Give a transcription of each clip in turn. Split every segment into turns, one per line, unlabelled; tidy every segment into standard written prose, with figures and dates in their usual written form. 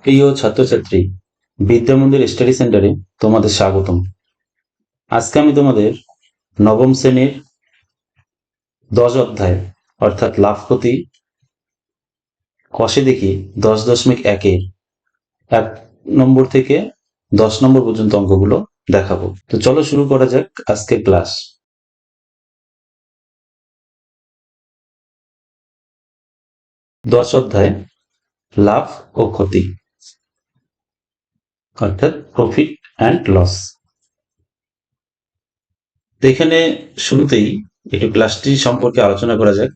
প্রিয় ছাত্রছাত্রী, বিদ্যা মন্দির স্টাডি সেন্টারে তোমাদের স্বাগতম। আজকে আমি তোমাদের নবম শ্রেণীর 10 অধ্যায় অর্থাৎ লাভ ক্ষতি কষে দেখি 10.1 1 নম্বর থেকে 10 নম্বর পর্যন্ত অঙ্কগুলো দেখাবো। তো চলো শুরু করা যাক আজকের ক্লাস। 10 অধ্যায় লাভ ও ক্ষতি অর্থাৎ প্রফিট অ্যান্ড লস। তো এখানে শুরুতেই একটু ক্লাসটি সম্পর্কে আলোচনা করা যাক।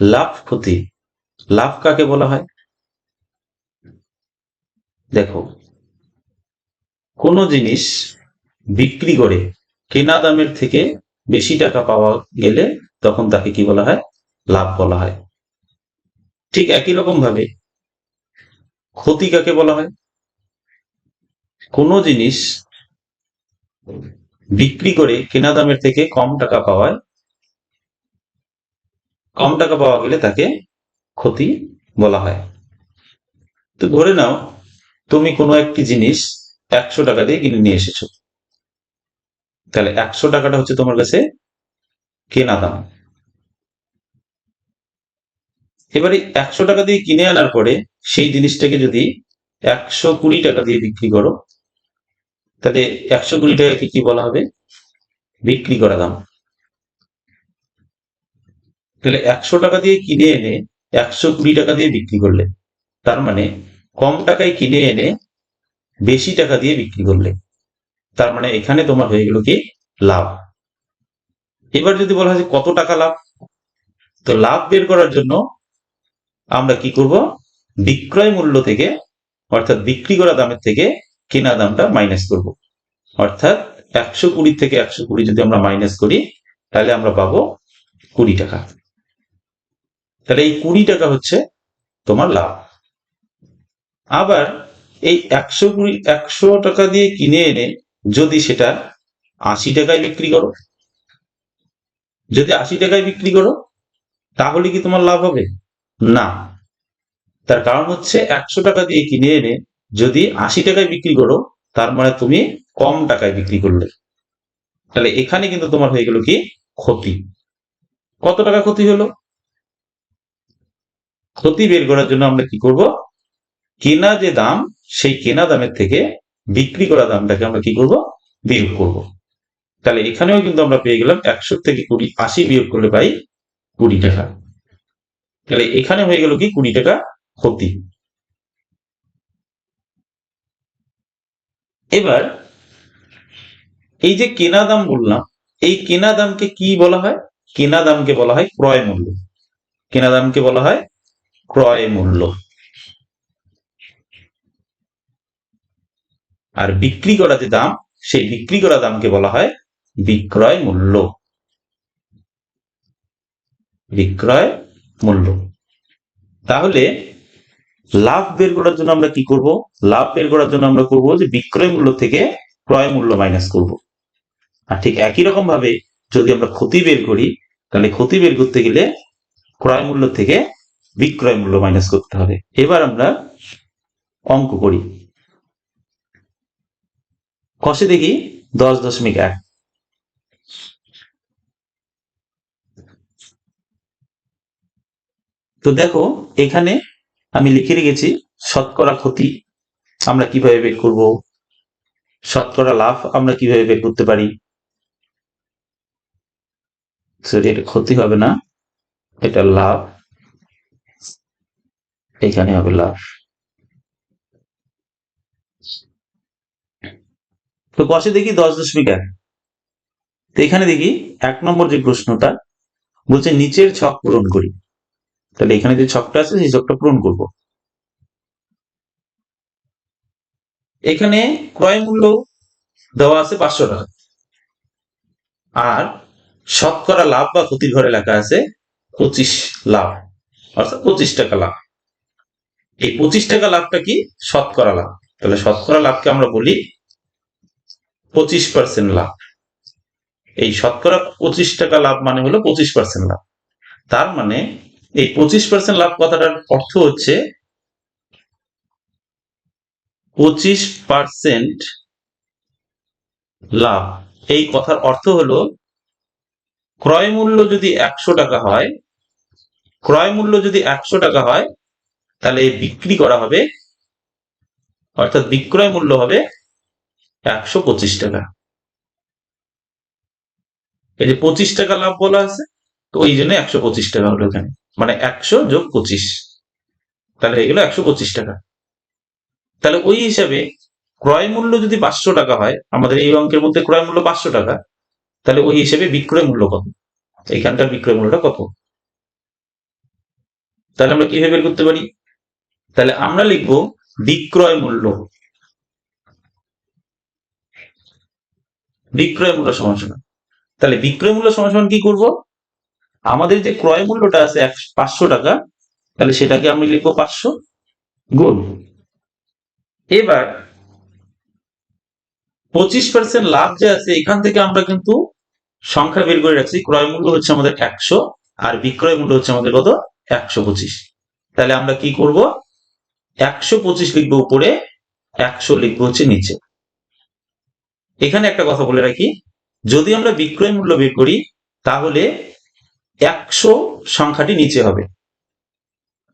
লাভ ক্ষতি, লাভ কাকে বলা হয়? দেখো, কোনো জিনিস বিক্রি করে কেনা দামের থেকে বেশি টাকা পাওয়া গেলে তখন তাকে কি বলা হয়? লাভ বলা হয়। ঠিক একই রকম ভাবে ক্ষতি কাকে বলা হয়? কোনো জিনিস বিক্রি করে কেনা দামের থেকে কম টাকা পাওয়া গেলে তাকে ক্ষতি বলা হয়। তো ধরে নাও তুমি কোনো একটি জিনিস 100 টাকা দিয়ে কিনে নিয়ে এসেছো, তাহলে 100 টাকাটা হচ্ছে তোমার কাছে কেনা দাম। এবারে 100 টাকা দিয়ে কিনে আনার পরে সেই জিনিসটাকে যদি 120 টাকা দিয়ে বিক্রি করো, তাহলে 120 টাকাকে কি বলা হবে? বিক্রি করা দাম। তাহলে 100 টাকা দিয়ে কিনে এনে 120 টাকা দিয়ে বিক্রি করলে, তার মানে কম টাকায় কিনে এনে বেশি টাকা দিয়ে বিক্রি করলে, তার মানে এখানে তোমার হয়ে গেল কি? লাভ। এবার যদি বলা হয় যে কত টাকা লাভ, তো লাভ বের করার জন্য আমরা কি করব? বিক্রয় মূল্য থেকে অর্থাৎ বিক্রি করা দামের থেকে কেনা দামটা মাইনাস করব। অর্থাৎ 120 থেকে 120 যদি আমরা মাইনাস করি, তাহলে আমরা পাবো 20 টাকা। তাহলে এই 20 টাকা হচ্ছে তোমার লাভ। আবার এই 100 টাকা দিয়ে কিনে এনে যদি সেটা 80 টাকায় বিক্রি করো, যদি 80 টাকায় বিক্রি করো, তাহলে কি তোমার লাভ হবে? না। তার কারণ হচ্ছে 100 টাকা দিয়ে কিনে এনে যদি 80 টাকায় বিক্রি করো, তার মানে তুমি কম টাকায় বিক্রি করলে। তাহলে এখানে কিন্তু তোমার হয়ে গেল কি? ক্ষতি। কত টাকা ক্ষতি হলো? ক্ষতি বের করার জন্য আমরা কি করব? কেনা যে দাম, সেই কেনা দামের থেকে বিক্রি করা দামটাকে আমরা কি করব? বিয়োগ করব। তাহলে এখানেও কিন্তু আমরা পেয়ে গেলাম 100 থেকে 80 বিয়োগ করলে পাই 20 টাকা। তাহলে এখানে হয়ে গেল কি? 20 টাকা ক্ষতি। এবার এই যে কেনা দাম বললাম, এই কেনা দামকে কি বলা হয়? কেনা দামকে বলা হয় ক্রয় মূল্য। কেনা দামকে বলা হয় ক্রয় মূল্য। আর বিক্রি করা যে দাম, সেই বিক্রি করা দামকে বলা হয় বিক্রয় মূল্য। বিক্রয় মূল্য। তাহলে লাভ বের করার জন্য আমরা কি করব? লাভ বের করার জন্য আমরা করব যে বিক্রয় মূল্য থেকে ক্রয় মূল্য মাইনাস করব। আর ঠিক একই রকম ভাবে যদি আমরা ক্ষতি বের করি, তাহলে ক্ষতি বের করতে গেলে ক্রয় মূল্য থেকে বিক্রয় মূল্য মাইনাস করতে হবে। এবার আমরা অঙ্ক করি। কষে দেখি 10.1। তো দেখো, এখানে আমি লিখে রেখেছি শতকরা ক্ষতি আমরা কিভাবে বের করব, শতকরা লাভ আমরা কিভাবে বের করতে পারি। সরি, এটা ক্ষতি হবে না, এটা লাভ, এখানে হবে লাভ। তো কষে দেখি 10.1। তো এখানে দেখি 1 নম্বর যে প্রশ্নটা বলছে নিচের ছক পূরণ করি। তাহলে এখানে যে ছকটা আছে সেই ছকটা পূরণ করব। এখানে ক্রয় মূল্য দেওয়া আছে 500 টাকা, আর শতকরা লাভ বা ক্ষতির ঘরে লেখা আছে 25 লাভ, অর্থাৎ 25 টাকা লাভ। এই 25 টাকা লাভটা কি? শতকরা লাভ। তাহলে শতকরা লাভকে আমরা বলি 25% লাভ। এই শতকরা 25 টাকা লাভ মানে হলো 25% লাভ। তার মানে এই 25% লাভ কথাটার অর্থ হচ্ছে 25% লাভ, এই কথার অর্থ হলো ক্রয় মূল্য যদি 100 টাকা হয়, ক্রয় মূল্য যদি 100 টাকা হয়, তাহলে বিক্রি করা হবে, অর্থাৎ বিক্রয় মূল্য হবে 125 টাকা। এই যে 25 টাকা লাভ বলা আছে, তো ওই জন্য 125 টাকা হলো এখানে, মানে 100 যোগ 25, তাহলে এগুলো 125 টাকা। তাহলে ওই হিসাবে ক্রয় মূল্য যদি 500 টাকা হয়, আমাদের এই অঙ্কের মধ্যে ক্রয় মূল্য 500 টাকা, তাহলে ওই হিসেবে বিক্রয় মূল্য কত, এইখানকার বিক্রয় মূল্যটা কত, তাহলে আমরা কিভাবে বের করতে পারি? তাহলে আমরা লিখব বিক্রয় মূল্য, বিক্রয় মূল্য সমান সমান, তাহলে বিক্রয় মূল্য সমান সমান কি করব, আমাদের যে ক্রয় মূল্যটা আছে 500 টাকা, তাহলে সেটাকে আমরা লিখবো 500 গুণ, এবার 25% লাভ যে আছে এখান থেকে আমরা কিন্তু সংখ্যা বের করে রাখছি, ক্রয় মূল্য হচ্ছে আমাদের 100 আর বিক্রয় মূল্য হচ্ছে আমাদের কত, 125। তাহলে আমরা কি করব, 125 লিখবো উপরে, 100 লিখবো হচ্ছে নিচে। এখানে একটা কথা বলে রাখি, যদি আমরা বিক্রয় মূল্য বের করি তাহলে 100 সংখ্যাটি নিচে হবে,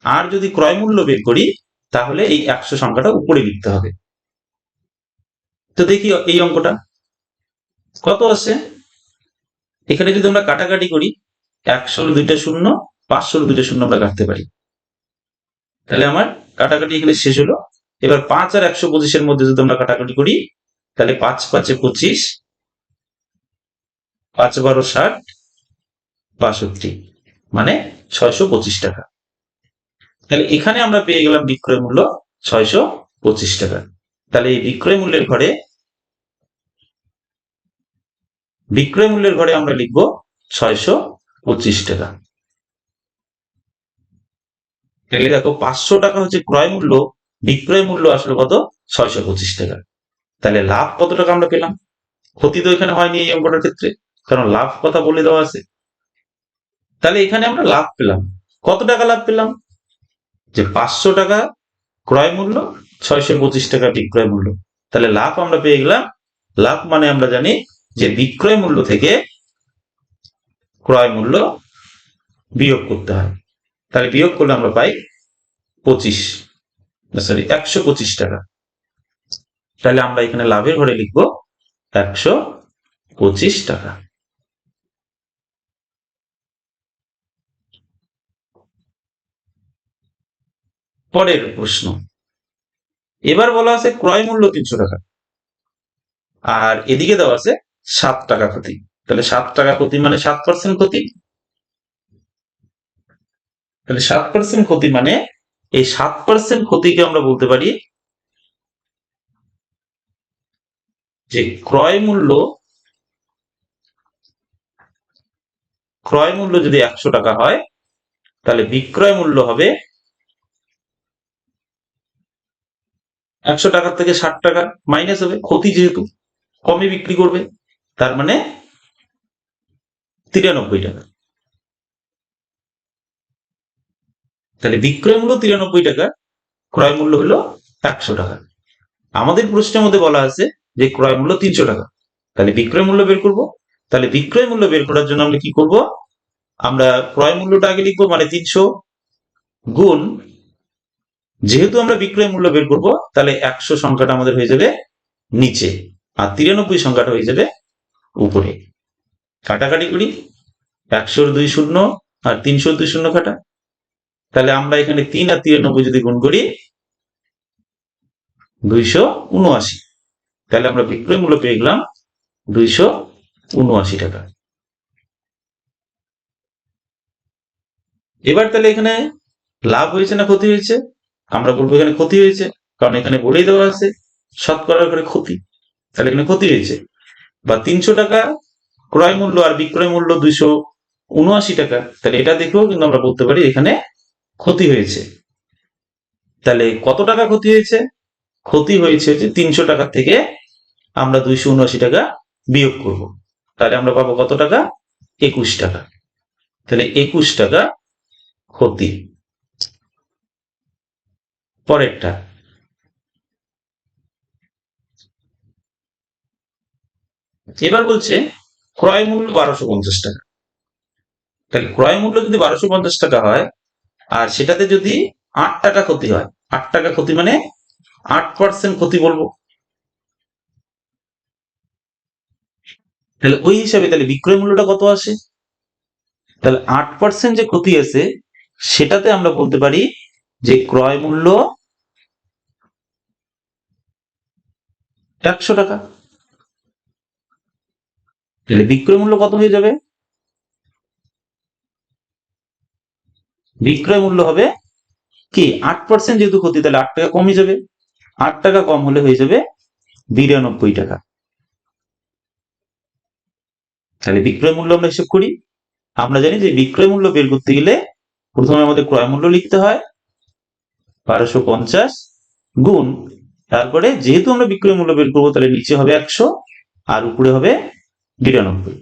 আর যদি ক্রয় মূল্য বের করি তাহলে এই 100 সংখ্যাটা উপরে লিখতে হবে। তো দেখি এই অঙ্কটা কত আছে, এখানে যদি আমরা কাটাকাটি করি, 100 দুইটা শূন্য, 500 দুইটা শূন্য আমরা কাটতে পারি, তাহলে আমার কাটাকাটি এখানে শেষ হলো। এবার 5 আর 125 এর মধ্যে যদি আমরা কাটাকাটি করি, তাহলে 5 5 25, 5 12 60, 62, মানে 625 টাকা। তাহলে এখানে আমরা পেয়ে গেলাম বিক্রয় মূল্য 625 টাকা। তাহলে এই বিক্রয় মূল্যের ঘরে, বিক্রয় মূল্যের ঘরে আমরা লিখব 625 টাকা। তাহলে দেখো 500 টাকা হচ্ছে ক্রয় মূল্য, বিক্রয় মূল্য আসলে কত, 625 টাকা। তাহলে লাভ কত টাকা আমরা পেলাম, ক্ষতি তো এখানে হয়নি এই অঙ্কটার ক্ষেত্রে, কারণ লাভ কথা বলে দেওয়া আছে। তাহলে এখানে আমরা লাভ পেলাম, কত টাকা লাভ পেলাম, যে 500 টাকা ক্রয় মূল্য, 625 টাকা বিক্রয় মূল্য। তাহলে লাভ আমরা পেয়ে গেলাম, লাভ মানে আমরা জানি যে বিক্রয় মূল্য থেকে ক্রয় মূল্য বিয়োগ করতে হয়, তাহলে বিয়োগ করলে আমরা পাই 125 টাকা। তাহলে আমরা এখানে লাভের ঘরে লিখব 125 টাকা। পরের প্রশ্ন, এবার বলা আছে ক্রয় মূল্য 300 টাকা আর এদিকে দেওয়া আছে 7 টাকা ক্ষতি, তাহলে 7 টাকা ক্ষতি মানে 7% ক্ষতি, তাহলে 7% ক্ষতি মানে এই 7% ক্ষতিকে আমরা বলতে পারি যে ক্রয় মূল্য, ক্রয় মূল্য যদি 100 টাকা হয় তাহলে বিক্রয় মূল্য হবে 100 টাকার থেকে 60 টাকা মাইনাস হবে, ক্ষতি যেহেতু কমে বিক্রি করবে, তার মানে 93 টাকা। তাহলে বিক্রয় মূল্য 93 টাকা, ক্রয় মূল্য হলো 100 টাকা। আমাদের প্রশ্নের মধ্যে বলা আছে যে ক্রয় মূল্য 300 টাকা, তাহলে বিক্রয় মূল্য বের করব। তাহলে বিক্রয় মূল্য বের করার জন্য আমরা কি করব, আমরা ক্রয় মূল্যটা আগে লিখবো, মানে 300 গুণ, যেহেতু আমরা বিক্রয় মূল্য বের করব তাহলে 100 সংখ্যাটা আমাদের হয়ে যাবে নিচে আর 93 সংখ্যাটা হয়ে যাবে উপরে। কাটাকাটি করি, 100 2 শূন্য আর 300 2 শূন্য কাটা, তাহলে আমরা এখানে 3 আর 93 যদি গুণ করি 279, তাহলে আমরা বিক্রয় মূল্য পেয়ে গেলাম 279 টাকা। এবার তাহলে এখানে লাভ হয়েছে না ক্ষতি হয়েছে, আমরা বলবো এখানে ক্ষতি হয়েছে, কারণ এখানে বলেই দেওয়া আছে শতকরার ঘরে ক্ষতি, তাহলে এখানে ক্ষতি হয়েছে। বা 300 টাকা ক্রয় মূল্য আর বিক্রয় মূল্য 279 টাকা, তাহলে এটা দেখেও কিন্তু আমরা বলতে পারি এখানে ক্ষতি হয়েছে। তাহলে কত টাকা ক্ষতি হয়েছে, ক্ষতি হয়েছে যে 300 টাকা থেকে আমরা 279 টাকা বিয়োগ করব, তাহলে আমরা পাবো কত টাকা, 21 টাকা। তাহলে 21 টাকা ক্ষতি। পরেরটা, এবার বলছে ক্রয় মূল্য 1250 টাকা। তাহলে ক্রয় মূল্য যদি 1250 টাকা হয় আর সেটাতে যদি 8 টাকা ক্ষতি হয়, 8 টাকা ক্ষতি মানে 8% ক্ষতি বলবো। তাহলে ওই হিসাবে তাহলে বিক্রয় মূল্যটা কত আসে? তাহলে 8% যে ক্ষতি আছে সেটাতে আমরা বলতে পারি যে ক্রয় মূল্য 100 টাকা। তাহলে বিক্রয় মূল্য কত হয়ে যাবে? বিক্রয় মূল্য হবে কি 8% যেহেতু ক্ষতি, তাহলে 8 টাকা কমে যাবে। 8 টাকা কম হলে হয়ে যাবে 92 টাকা। তাহলে বিক্রয় মূল্য আমরা হিসেব করি। আমরা জানি যে বিক্রয় মূল্য বের করতে গেলে প্রথমে আমাদের ক্রয় মূল্য লিখতে হয় 1250 গুণ, তারপরে যেহেতু আমরা বিক্রয় মূল্য বের করবো তাহলে নিচে হবে 100 আর উপরে হবে 92।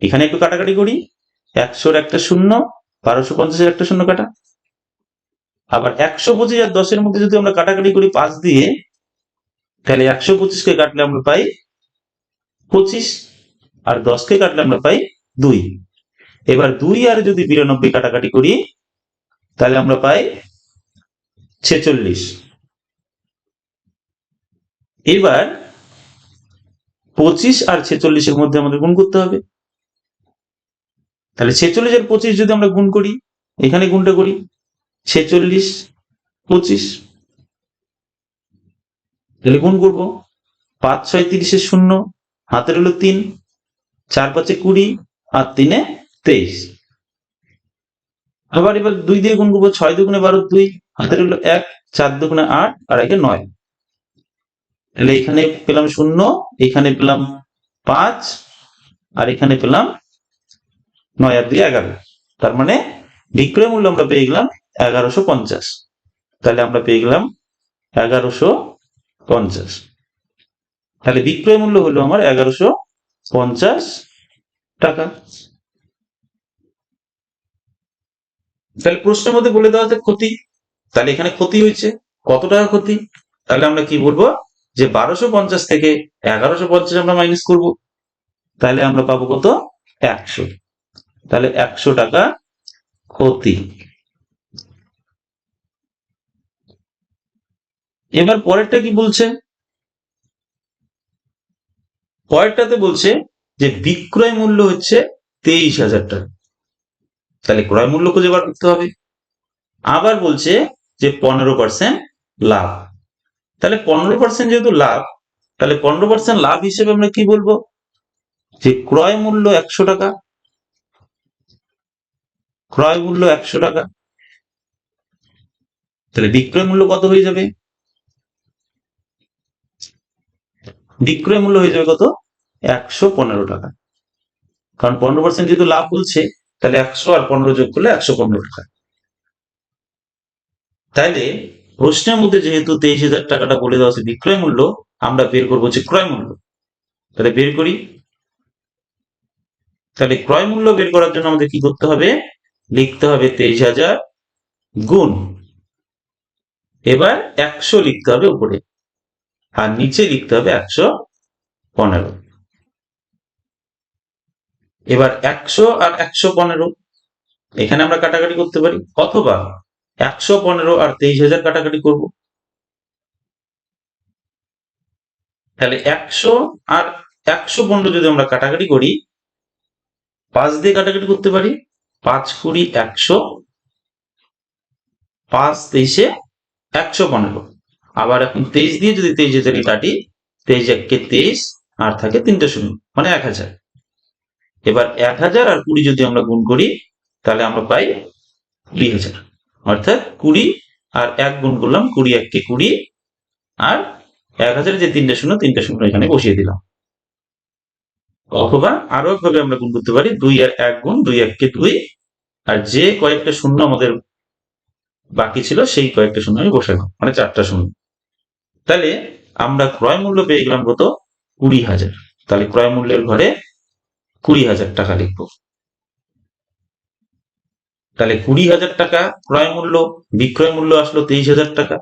এখানে একটু কাটাকাটি করি, 100-র একটা শূন্য, 1250-এর একটা শূন্য কাটা। আবার 125 আর 10-এর মধ্যে যদি আমরা কাটাকাটি করি 5 দিয়ে, তাহলে 125-কে কাটলে আমরা পাই 25 আর 10-কে কাটলে আমরা পাই 2। এবার 2 আর যদি 92 কাটাকাটি করি তাহলে আমরা পাই 46। এবার 25 আর 46-এর মধ্যে আমাদের গুণ করতে হবে। তাহলে 46 আর 25 যদি আমরা গুণ করি, এখানে গুণটা করি 46 25, তাহলে গুণ করবো 5 6 30-এর শূন্য, হাতের হলো 3, 4 5 20 আর 3 23। আবার এবার 2 দিয়ে গুণ করবো, 6 2 12 2, হাতের হলো 1, 4 2 8 আর 1 9। তাহলে এখানে পেলাম শূন্য, এখানে পেলাম 5 আর এখানে পেলাম 9 আর 2 11। তার মানে বিক্রয় মূল্য আমরা পেয়ে গেলাম 1150। তাহলে আমরা পেয়ে গেলাম 1150। তাহলে বিক্রয় মূল্য হলো আমার 1150 টাকা। তাহলে প্রশ্নের মধ্যে বলে দেওয়া আছে ক্ষতি, তাহলে এখানে ক্ষতি হয়েছে কত টাকা ক্ষতি? তাহলে আমরা কি বলবো যে 1250 থেকে 1150 আমরা মাইনাস করব, তাহলে আমরা পাবো কত? 100। তাহলে 100 টাকা ক্ষতি। এবার পরেরটা কি বলছে? পরেরটাতে বলছে যে বিক্রয় মূল্য হচ্ছে 23,000 টাকা। তাহলে ক্রয় মূল্য খুঁজে বার করতে হবে। আবার বলছে যে 15% লাভ। তাহলে 15% যেহেতু লাভ, তাহলে 15% লাভ হিসেবে আমরা কি বলবো যে ক্রয় মূল্য 100 টাকা। ক্রয় মূল্য 100 টাকা। তাহলে বিক্রয় মূল্য কত হয়ে যাবে? বিক্রয় মূল্য হয়ে যাবে কত? 115 টাকা। কারণ 15% যেহেতু লাভ বলছে, তাহলে 100 আর 15 যোগ করলে 115 টাকা। তাইলে প্রশ্নের মধ্যে যেহেতু 23,000 টাকাটা বলে দেওয়া আছে বিক্রয় মূল্য, আমরা বের করবো হচ্ছে ক্রয় মূল্য। তাহলে বের করি। তাহলে ক্রয় মূল্য বের করার জন্য আমাদের কি করতে হবে? লিখতে হবে 23,000 গুণ, এবার 100 লিখতে হবে উপরে আর নিচে লিখতে হবে 115। এবার 100 আর 115 এখানে আমরা কাটাকাটি করতে পারি, অথবা 115 আর 23,000 কাটাকাটি করব। তাহলে 100 আর 115 যদি আমরা কাটাকাটি করি, 5 দিয়ে কাটাকাটি করতে পারি, 5 20 100, 5 23 115। আবার এখন 23 দিয়ে যদি 23,000 কাটি, 23 1 23 আর থাকে 3টে শূন্য, মানে 1000। এবার 1000 আর 20 যদি আমরা গুণ করি তাহলে আমরা পাই 20,000। অর্থাৎ 20 আর 1 গুণ করলাম, 20 1 কে 20 আর 1000 যে 3টে শূন্য, 3টে শূন্য এখানে বসিয়ে দিলাম। অথবা আরো একভাবে আমরা গুণ করতে পারি, 2 আর 1 গুণ, 2 1 কে 2 আর যে কয়েকটা শূন্য আমাদের বাকি ছিল সেই কয়েকটা শূন্য আমি বসালাম, মানে 4টা শূন্য। তাহলে আমরা ক্রয় মূল্য পেয়ে গেলাম কত? 20,000। তাহলে ক্রয় মূল্যের ঘরে 20,000 টাকা লিখবো। তাহলে 20,000 টাকা ক্রয় মূল্য, বিক্রয় মূল্য আসলো 23,000 টাকা।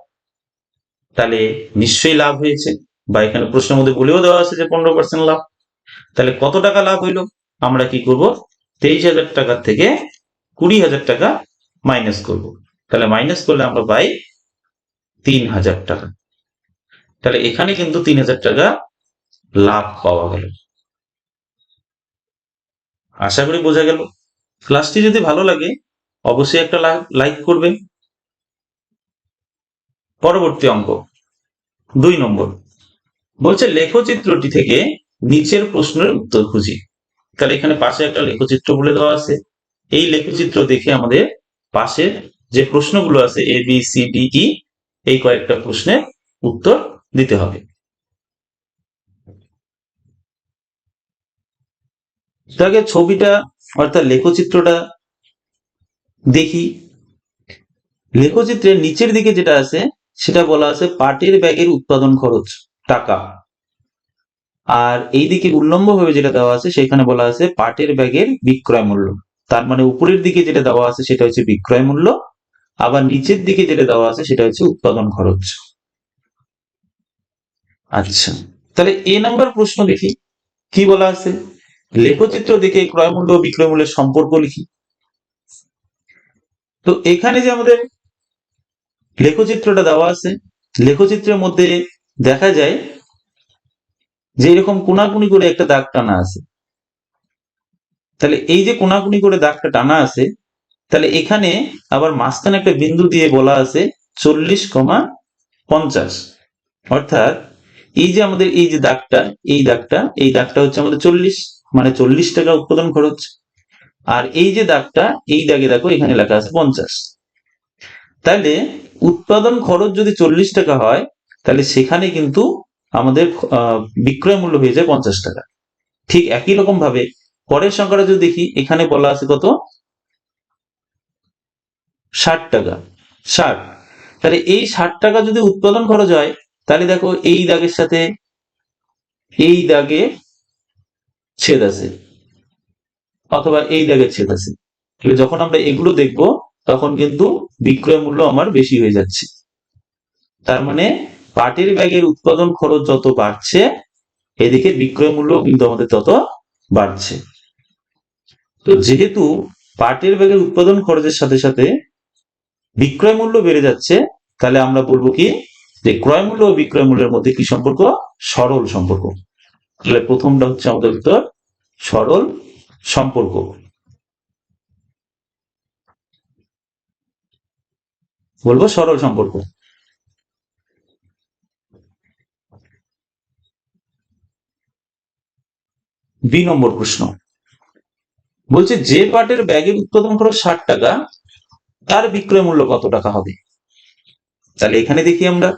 তাহলে নিশ্চয়ই লাভ হয়েছে। বা এখানে প্রশ্নের মধ্যে বলেও দেওয়া আছে যে 15% লাভ। তাহলে কত টাকা লাভ হইলো? আমরা কি করব, 23,000 টাকা থেকে 20,000 টাকা মাইনাস করব। তাহলে মাইনাস করলে আমরা পাই 3,000 টাকা। তাহলে এখানে কিন্তু 3,000 টাকা লাভ পাওয়া গেল। আশা করি বোঝা গেল। ক্লাসটি যদি ভালো লাগে অবশ্যই একটা লাইক করবেন। পরবর্তী অঙ্ক 2 নম্বর বলছে লেখচিত্রটি থেকে নিচের প্রশ্নের উত্তর খুঁজি। তাহলে এখানে পাশে একটা লেখচিত্র বলে দেওয়া আছে। এই লেখচিত্র দেখে আমাদের পাশের যে প্রশ্নগুলো আছে A B C D E, এই কয়েকটা প্রশ্নের উত্তর দিতে হবে। আগে ছবিটা অর্থাৎ লেখচিত্রটা দেখি। লেখচিত্রের নিচের দিকে যেটা আছে সেটা বলা আছে পাটের ব্যাগের উৎপাদন খরচ টাকা, আর এইদিকে উল্লম্ব ভাবে যেটা দেওয়া আছে সেখানে বলা আছে পাটের ব্যাগের বিক্রয় মূল্য। তার মানে উপরের দিকে যেটা দেওয়া আছে সেটা হচ্ছে বিক্রয় মূল্য, আবার নিচের দিকে যেটা দেওয়া আছে সেটা হচ্ছে উৎপাদন খরচ। আচ্ছা, তাহলে এ নাম্বার প্রশ্ন দেখি কি বলা আছে। লেখচিত্র দেখে ক্রয় মূল্য ও বিক্রয় মূল্যের সম্পর্ক লিখি। তো এখানে যে আমাদের লেখচিত্রটা দেওয়া আছে, লেখচিত্রের মধ্যে দেখা যায় যে এরকম কোনাকুনি করে একটা দাগ টানা আছে। তাহলে এই যে কোনাকুনি করে দাগটা টানা আছে, তাহলে এখানে আবার মাঝখানে একটা বিন্দু দিয়ে বলা আছে 40,50, অর্থাৎ এই যে আমাদের এই যে দাগটা, এই দাগটা হচ্ছে আমাদের 40, মানে 40 টাকা উৎপাদন খরচ। আর এই যে দাগটা, এই দাগে দেখো এখানে লেখা আছে 50। তাহলে উৎপাদন খরচ যদি 40 টাকা হয় তাহলে সেখানে কিন্তু আমাদের বিক্রয় মূল্য হয়ে যায় 50 টাকা। ঠিক একই রকম ভাবে পরের সংখ্যাটা যদি দেখি, এখানে বলা আছে কত, 60 টাকা, 60। তাহলে এই 60 টাকা যদি উৎপাদন খরচ হয় তাহলে দেখো এই দাগের সাথে এই দাগে ছেদ আছে, অথবা এই দাগের ছেদ আছে। তাহলে যখন আমরা এগুলো দেখব তখন কিন্তু বিক্রয় মূল্য আমার বেশি হয়ে যাচ্ছে। তার মানে পাটের ব্যাগের উৎপাদন খরচ যত বাড়ছে এদিকে বিক্রয় মূল্য কিন্তু আমাদের তত বাড়ছে। তো যেহেতু পাটের ব্যাগের উৎপাদন খরচের সাথে সাথে বিক্রয় মূল্য বেড়ে যাচ্ছে, তাহলে আমরা বলবো কি যে ক্রয় মূল্য ও বিক্রয় মূল্যের মধ্যে কি সম্পর্ক, সরল সম্পর্ক। তাহলে প্রথমটা হচ্ছে আমাদের উত্তর সরল সম্পর্ক। বলবো সরল সম্পর্ক। বি নম্বর প্রশ্ন বলছে যে পাটের ব্যাগের উৎপাদন খরচ 60 টাকা তার বিক্রয় মূল্য কত টাকা হবে। তাহলে এখানে দেখি আমরা,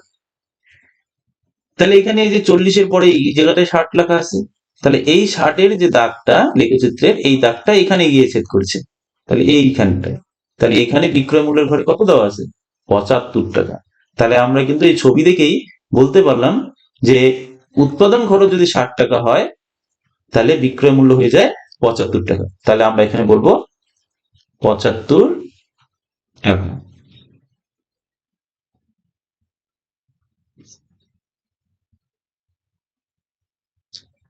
তাহলে এখানে এই যে 40-এর পরে এই জায়গাটায় 60 লেখা আছে, তাহলে এই 60-এর যে দাগটা লেখচিত্রের, এই দাগটা এখানে গিয়ে ছেদ করছে, তাহলে এইখানটায়। তাহলে এখানে বিক্রয় মূল্যের ঘরে কত দেওয়া আছে, 75 টাকা। তাহলে আমরা কিন্তু এই ছবি দেখেই বলতে পারলাম যে উৎপাদন খরচ যদি 60 টাকা হয় তাহলে বিক্রয় মূল্য হয়ে যায় 75 টাকা। তাহলে আমরা এখানে বলবো 75 টাকা।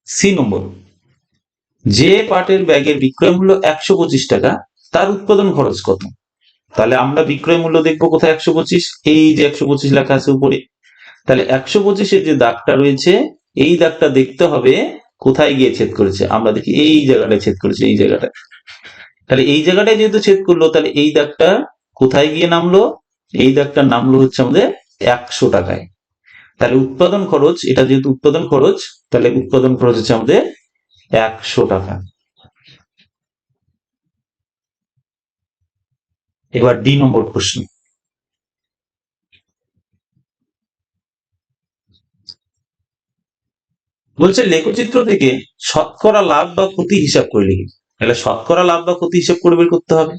সি নম্বর যে পাটের ব্যাগের বিক্রয় মূল্য 125 টাকা তার উৎপাদন খরচ কত। তাহলে আমরা বিক্রয় মূল্য দেখবো কোথায়, 125, এই যে 125 লেখা আছে উপরে। তাহলে 125-এর যে দাগটা রয়েছে এই দাগটা দেখতে হবে কোথায় গিয়ে ছেদ করেছে। আমরা দেখি এই জায়গাটায় ছেদ করেছে, এই জায়গাটা। তাহলে এই জায়গাটায় যেহেতু ছেদ করলো তাহলে এই দাগটা কোথায় গিয়ে নামলো, এই দাগটা নামলো হচ্ছে আমাদের 100 টাকায়। তাহলে উৎপাদন খরচ, এটা যেহেতু উৎপাদন খরচ, তাহলে উৎপাদন খরচ হচ্ছে আমাদের 100 টাকা। এবার ডি নম্বর প্রশ্ন বলছে লেখচিত্র থেকে শতকরা লাভ বা ক্ষতি হিসাব করে লিখি। তাহলে শতকরা লাভ বা ক্ষতি হিসাব করে বের করতে হবে।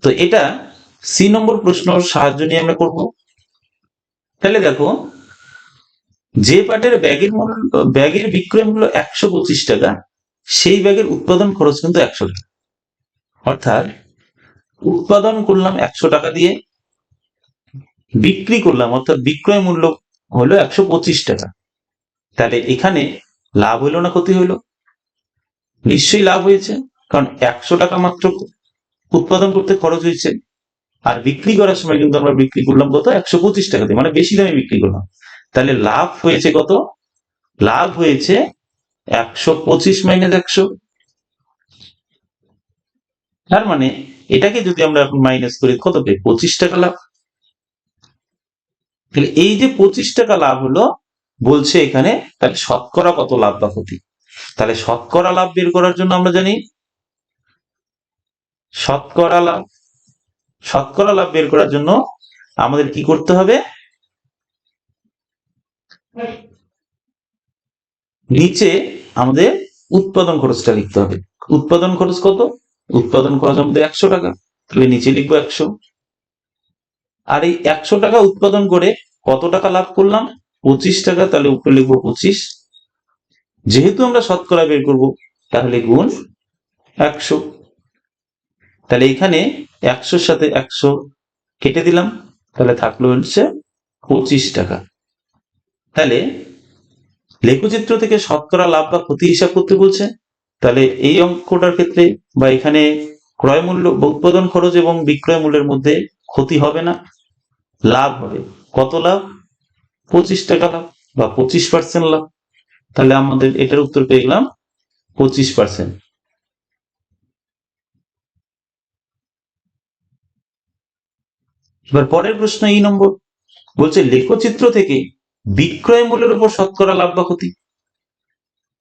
তো এটা সি নম্বর প্রশ্নের সাহায্য নিয়ে আমরা করব। তাহলে দেখো যে পাটের ব্যাগের বিক্রয় মূল্য 125 টাকা, সেই ব্যাগের উৎপাদন খরচ কিন্তু 100 টাকা। অর্থাৎ উৎপাদন করলাম 100 টাকা দিয়ে, বিক্রি করলাম অর্থাৎ বিক্রয় মূল্য হলো 125 টাকা। তাহলে এখানে লাভ হইলো না ক্ষতি হইলো? নিশ্চয়ই লাভ হয়েছে, কারণ 100 টাকা মাত্র উৎপাদন করতে খরচ হয়েছে, আর বিক্রি করার সময় কিন্তু আমরা বিক্রি করলাম কত, 125 টাকা দিয়ে, মানে বেশি দামে বিক্রি করলাম। তাহলে লাভ হয়েছে কত? লাভ হয়েছে 125 মাইনাস 100। তার মানে এটাকে যদি আমরা এখন মাইনাস করি, কত পাই? 25 টাকা লাভ। তাহলে এই যে 25 টাকা লাভ হলো, বলছে এখানে তাহলে শতকরা কত লাভ বা ক্ষতি। তাহলে শতকরা লাভ বের করার জন্য আমরা জানি শতকরা লাভ, শতকরা লাভ বের করার জন্য আমাদের কি করতে হবে? নিচে আমাদের উৎপাদন খরচটা লিখতে হবে। উৎপাদন খরচ কত? উৎপাদন খরচ আমাদের 100 টাকা, তাহলে নিচে লিখবো 100। আর এই 100 টাকা উৎপাদন করে কত টাকা লাভ করলাম? 25 টাকা, তাহলে উপরে লিখবো 25। যেহেতু আমরা শতকরা বের করব, তাহলে গুণ 100। তাহলে এখানে 100-র সাথে 100 কেটে দিলাম, তাহলে থাকলো হচ্ছে 25 টাকা। তাহলে লেখচিত্র থেকে শতকরা লাভ বা ক্ষতি হিসাব করতে বলছে। তাহলে এই অঙ্কটার ক্ষেত্রে বা এখানে ক্রয় মূল্য, উৎপাদন খরচ এবং বিক্রয় মূল্যের মধ্যে ক্ষতি হবে না, লাভ হবে। কত লাভ? 25 টাকা লাভ বা 25% লাভ। তাহলে আমাদের এটার উত্তর পেয়ে গেলাম 25%। এবার পরের প্রশ্ন এই নম্বর, বলছে লেখচিত্র থেকে বিক্রয় মূল্যের উপর শতকরা লাভ বা ক্ষতি।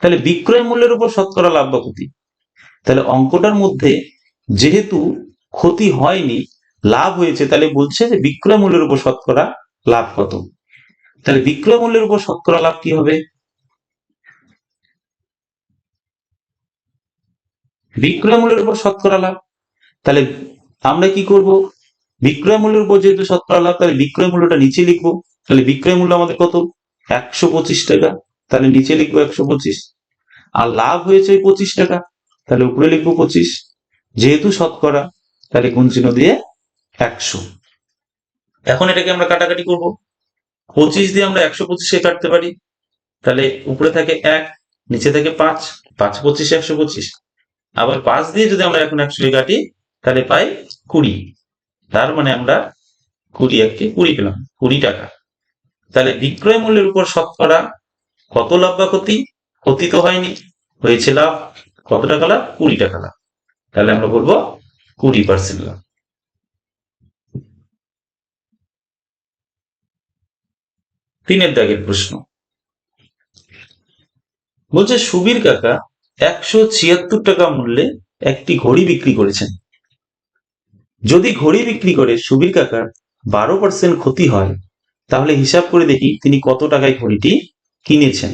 তাহলে বিক্রয় মূল্যের উপর শতকরা লাভ বা ক্ষতি, তাহলে অঙ্কটার মধ্যে যেহেতু ক্ষতি হয়নি, লাভ হয়েছে, তাহলে বলছে যে বিক্রয় মূল্যের উপর শতকরা লাভ কত। তাহলে বিক্রয় মূল্যের উপর শতকরা লাভ কি হবে? বিক্রয় মূল্যের উপর শতকরা লাভ, তাহলে আমরা কি করব? বিক্রয় মূল্যের উপর যেহেতু শতকরা লাভ, তাহলে বিক্রয় মূল্যটা নিচে লিখবো। তাহলে বিক্রয় মূল্য আমাদের কত? 125 টাকা, তাহলে নিচে লিখবো 125। আর লাভ হয়েছে 25 টাকা, তাহলে উপরে লিখবো 25। যেহেতু শতকরা, তাহলে গুণ চিহ্ন দিয়ে 100। এখন এটাকে আমরা কাটাকাটি করব। 25 দিয়ে আমরা 125-এ কাটতে পারি, তাহলে উপরে থাকে 1, নিচে থাকে 5, 5 25 125। আবার 5 দিয়ে যদি আমরা এখন 100-এ কাটি, তাহলে পাই 20। তার মানে আমরা 20 পেলাম, 20 টাকা। তাহলে বিক্রয় মূল্যের উপর শতকরা কত লাভ বা ক্ষতি? ক্ষতি তো হয়নি, হয়েছে লাভ। কত টাকা লাভ? 20 টাকা লাভ। তাহলে আমরা বলবো 20% লাভ। 3-এর দাগের প্রশ্ন, বলছে সুবীর কাকা 176 টাকা মূল্যে একটি ঘড়ি বিক্রি করেছেন। যদি ঘড়ি বিক্রি করে সুবীর কাকার 12% ক্ষতি হয়, তাহলে হিসাব করে দেখি তিনি কত টাকায় ঘড়িটি কিনেছেন।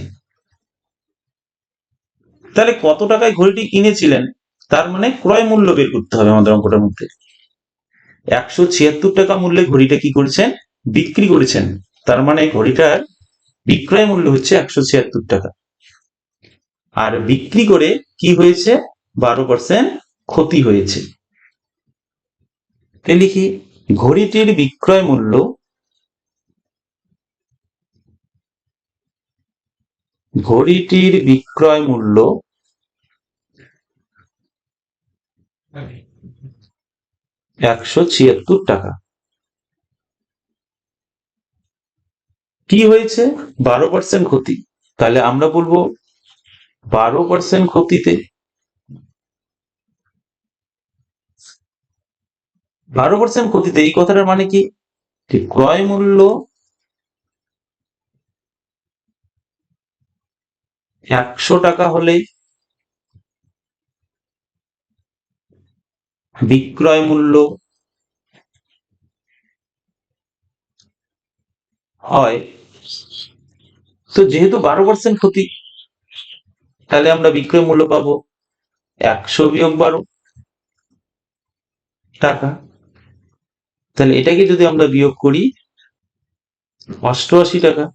তাহলে কত টাকায় ঘড়িটি কিনেছিলেন, তার মানে ক্রয় মূল্য বের করতে হবে আমাদের অঙ্কটার মধ্যে। 176 টাকা মূল্যে ঘড়িটা কি করেছেন? বিক্রি করেছেন। তার মানে ঘড়িটার বিক্রয় মূল্য হচ্ছে 176 টাকা, আর বিক্রি করে কি হয়েছে? 12% ক্ষতি হয়েছে। তাই লিখি ঘড়িটির বিক্রয় মূল্য, ঘড়িটির বিক্রয় মূল্য 176 টাকা। কি হয়েছে? 12% ক্ষতি। তাহলে আমরা বলবো 12% ক্ষতিতে 12% ক্ষতিতে, এই কথাটার মানে কি? ক্রয় মূল্য 100 টাকা হলে বিক্রয় মূল্য হয়, তো যেহেতু 12% ক্ষতি, তাহলে আমরা বিক্রয় মূল্য পাবো 100 বিয়োগ 12 টাকা। তাহলে এটাকে যদি আমরা বিয়োগ করি, 88 টাকা।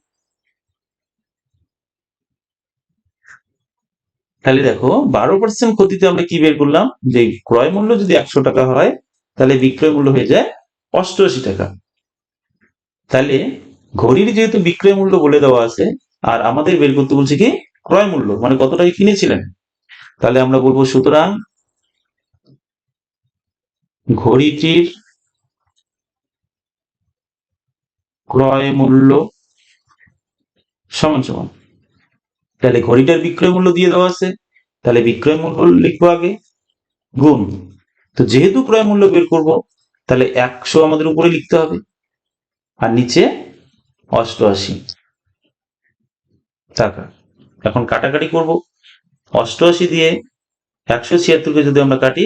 তাহলে দেখো 12% ক্ষতিতে আমরা কি বের করলাম, যে ক্রয় মূল্য যদি 100 টাকা হয়, তাহলে বিক্রয় মূল্য হয়ে যায় 88 টাকা। তাহলে ঘড়ির যেহেতু বিক্রয় মূল্য বলে দেওয়া আছে, আর আমাদের বের করতে বলছে কি ক্রয় মূল্য, মানে কত টাকা কিনেছিলেন। তাহলে আমরা বলবো সুতরাং ঘড়িটির ক্রয় মূল্য সমান সমান, তাহলে ঘড়িটার বিক্রয় মূল্য দিয়ে দেওয়া আছে, তাহলে বিক্রয় মূল্য লিখবো আগে গুণ, তো যেহেতু ক্রয় মূল্য বের করব তাহলে 100 আমাদের উপরে লিখতে হবে আর নিচে 88 টাকা। এখন কাটাকাটি করব, 88 দিয়ে 176কে যদি আমরা কাটি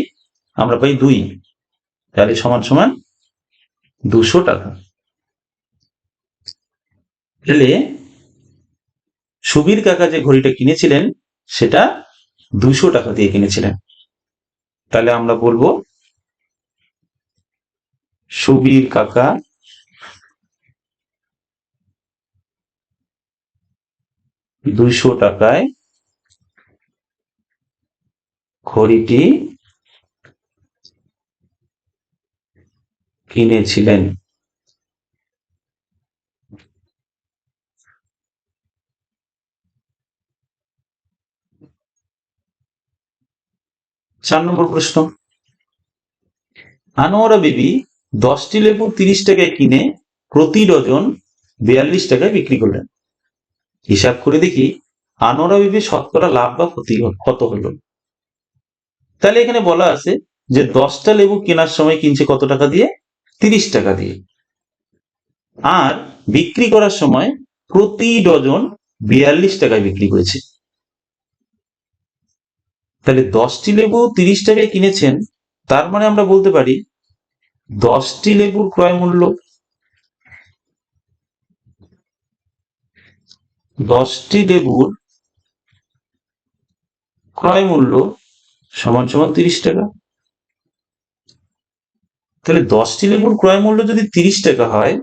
আমরা পাই 2, তাহলে সমান সমান 200 টাকা। তাহলে সুবীর কাকা যে ঘড়িটা কিনেছিলেন সেটা 200 টাকা দিয়ে কিনেছিলেন। তাহলে আমরা বলবো সুবীর কাকা দুইশো টাকায় ঘড়িটি কিনেছিলেন। 4 নম্বর প্রশ্ন, আনোয়ারা বিবি 10টি লেবু 30 টাকায় কিনে প্রতি ডজন 42 টাকায় বিক্রি করলেন। হিসাব করে দেখি আনোয়ারা বিবি শতকরা লাভ বা ক্ষতি কত হলো। তাহলে এখানে বলা আছে যে 10টা লেবু কেনার সময় কিনছে কত টাকা দিয়ে, 30 টাকা দিয়ে, আর বিক্রি করার সময় প্রতি ডজন 42 টাকায় বিক্রি করেছে। তাহলে 10টি লেবু 30 টাকায় কিনেছেন, তার মানে আমরা বলতে পারি 10টি লেবুর ক্রয় মূল্য 10টি লেবুর ক্রয় মূল্য সমান সমান 30 টাকা। তাহলে 10টি লেবুর ক্রয় মূল্য যদি 30 টাকা হয়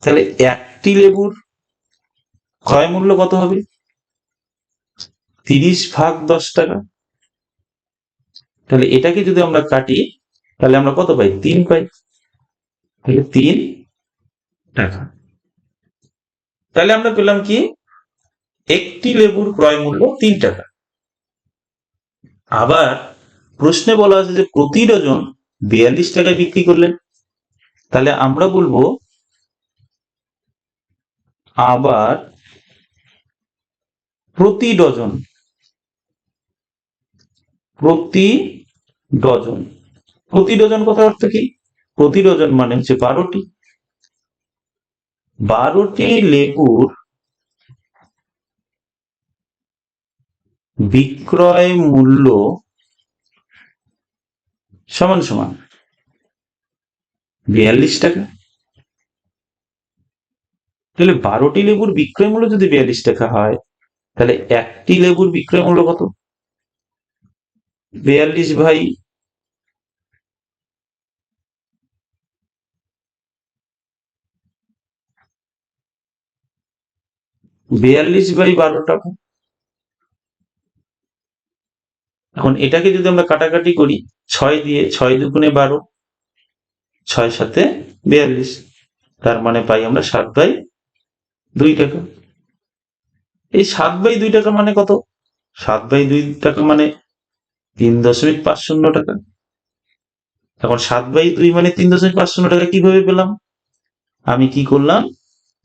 তাহলে একটি লেবুর ক্রয় মূল্য কত হবে, 30/10 টাকা। তাহলে এটাকে যদি আমরা কাটি তাহলে আমরা কত পাই, 3 পাই, তাহলে 3 টাকা। তাহলে আমরা পেলাম কি, একটি লেবুর ক্রয় মূল্য 3 টাকা। আবার প্রশ্নে বলা আছে যে প্রতি ডজন 42 টাকায় বিক্রি করলেন, তাহলে আমরা বলবো আবার প্রতি ডজন, প্রতি ডজন, প্রতি ডজন কথার অর্থ কি, প্রতি ডজন মানে হচ্ছে 12টি, 12টি লেবুর বিক্রয় মূল্য সমান সমান 42 টাকা। তাহলে 12টি লেবুর বিক্রয় মূল্য যদি 42 টাকা হয় তাহলে একটি লেবুর বিক্রয় মূল্য কত, 42 বাই 12 টাকা। এখন এটাকে যদি আমরা কাটাকাটি করি 6 দিয়ে, 6 দুগুণে 12, 6 সাথে 42, তার মানে পাই আমরা 7/2 টাকা। এই 7/2 টাকা মানে কত, 7/2 টাকা মানে 3.50 টাকা। এখন 7/2 মানে 3.50 টাকা কিভাবে পেলাম, আমি কি করলাম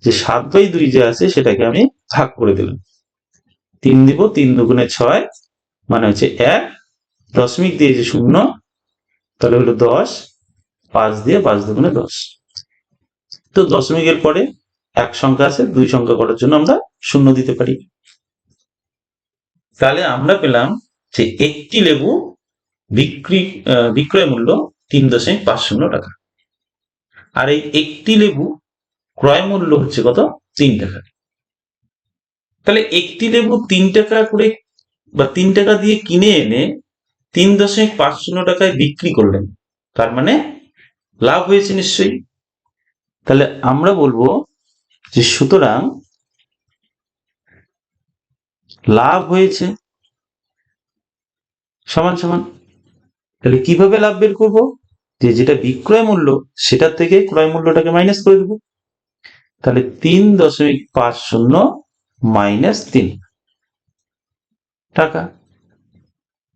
যে 7/2 যে আছে সেটাকে আমি ভাগ করে দিলাম, 3 দিব, 3 দুগুণে 6 মানে হচ্ছে 1, দশমিক দিয়েছে 0, তাহলে হলো 10, 5 দিয়ে 5 দুগুণে 10। তো দশমিকের পরে এক সংখ্যা আছে, 2 সংখ্যা করার জন্য আমরা 0 দিতে পারি। তাহলে আমরা পেলাম যে একটি লেবু বিক্রয় মূল্য 3.50 টাকা, আর এই একটি লেবু ক্রয় মূল্য হচ্ছে কত, 3 টাকা। তাহলে একটি লেবু 3 টাকা করে বা 3 টাকা দিয়ে কিনে এনে 3.50 টাকায় বিক্রি করলেন, তার মানে লাভ হয়েছে নিশ্চয়ই। তাহলে আমরা বলবো যে সুতরাং লাভ হয়েছে সমান সমান, তাহলে কিভাবে লাভ বের করবো, যে যেটা বিক্রয় মূল্য সেটার থেকে ক্রয় মূল্যটাকে মাইনাস করে দেবো, তাহলে 3.50 মাইনাস 3 টাকা।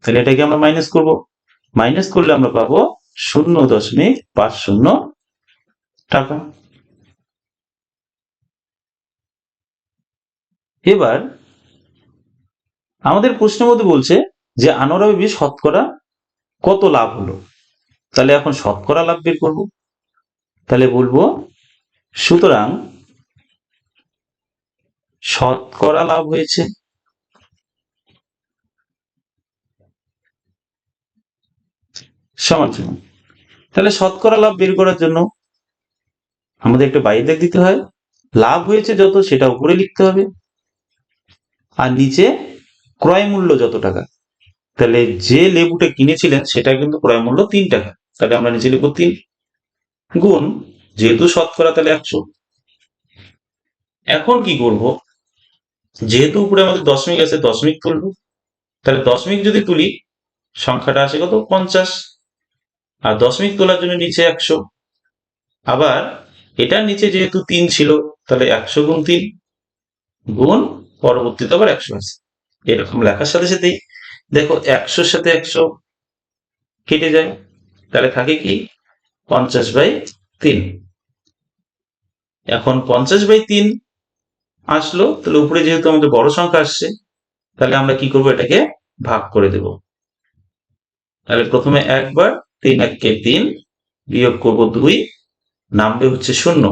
তাহলে এটাকে আমরা মাইনাস করব, মাইনাস করলে আমরা পাবো 0.50 টাকা। এবার আমাদের প্রশ্নের মধ্যে বলছে যে আনুরাবে শতকরা কত লাভ হলো। তাহলে এখন শতকরা লাভ বের করব। তাহলে বলবো সুতরাং শতকরা লাভ হয়েছে সমান সমান। তাহলে শতকরা লাভ বের করার জন্য আমাদের একটা বাইরে দাগ দিতে হয়, লাভ হয়েছে যত সেটা উপরে লিখতে হবে, আর নিচে ক্রয় মূল্য যত টাকা। তাহলে যে লেবুটা কিনেছিলেন সেটা কিন্তু ক্রয় মূল্য 3 টাকা, তাহলে আমরা নিচে লিখবো 3 গুণ, যেহেতু শতকরা তাহলে 100। এখন কি করব, যেহেতু উপরে আমাদের দশমিক আছে দশমিক তুলবো। তাহলে দশমিক যদি তুলি সংখ্যাটা আসে কত 50, আর দশমিক তোলার জন্য নিচে 100। আবার এটার নিচে যেহেতু 3 ছিল তাহলে 100 গুণ 3 গুণ পরবর্তীতে আবার 100 আছে। এরকম লেখার সাথে সাথেই দেখো 100-র সাথে 100 কেটে যায়, তাহলে থাকে কি 50/3। এখন 50/3 আসলো, তাহলে উপরে যেহেতু আমাদের বড় সংখ্যা আসছে তাহলে আমরা কি করব, এটাকে ভাগ করে দেব। তাহলে প্রথমে একবার 3 1 3 বিয়োগ করব 2, নামবে হচ্ছে 0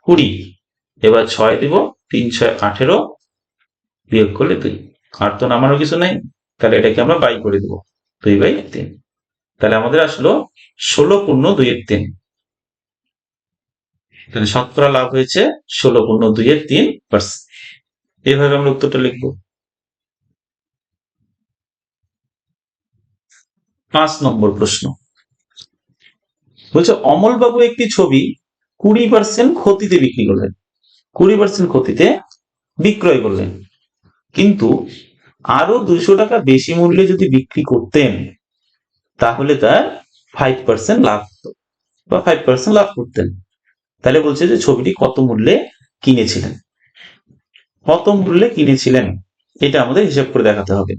20। এবার 6 দেব, 3 6 18 বিয়োগ করলে 2, আর তো নামারও কিছু নাই, তাহলে এটাকে আমরা বাই করে দেব 2/3। তাহলে আমাদের আসলো 16.2/3। তাহলে শতকরা লাভ হয়েছে 16.2/3%। এইভাবে আমরা উত্তরটা লিখবো। 5 নম্বর প্রশ্ন বলছে অমলবাবু একটি ছবি 20% ক্ষতিতে বিক্রি করলেন, 20% ক্ষতিতে বিক্রয় করলেন, কিন্তু আরো 200 টাকা বেশি মূল্যে যদি বিক্রি করতেন তাহলে তার 5% লাভ হতো বা 5% লাভ করতেন। তাহলে বলছে যে ছবিটি কত মূল্যে কিনেছিলেন, কত মূল্যে কিনেছিলেন এটা আমাদের হিসাব করে দেখাতে হবে।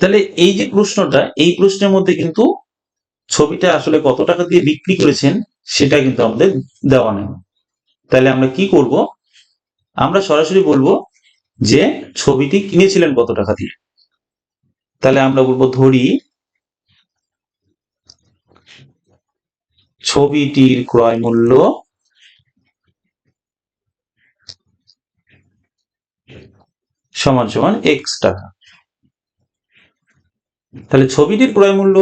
তাহলে এই যে প্রশ্নটা, এই প্রশ্নের মধ্যে কিন্তু ছবিটা আসলে কত টাকা দিয়ে বিক্রি করেছেন সেটা কিন্তু আমাদের দেওয়া নেই। তাহলে আমরা কি করব, আমরা সরাসরি বলবো যে ছবিটি কিনেছিলেন কত টাকা দিয়ে। তাহলে আমরা বলবো ধরি ছবিটির ক্রয় মূল্য সমান সমান এক্স টাকা। তাহলে ছবিটির ক্রয় মূল্য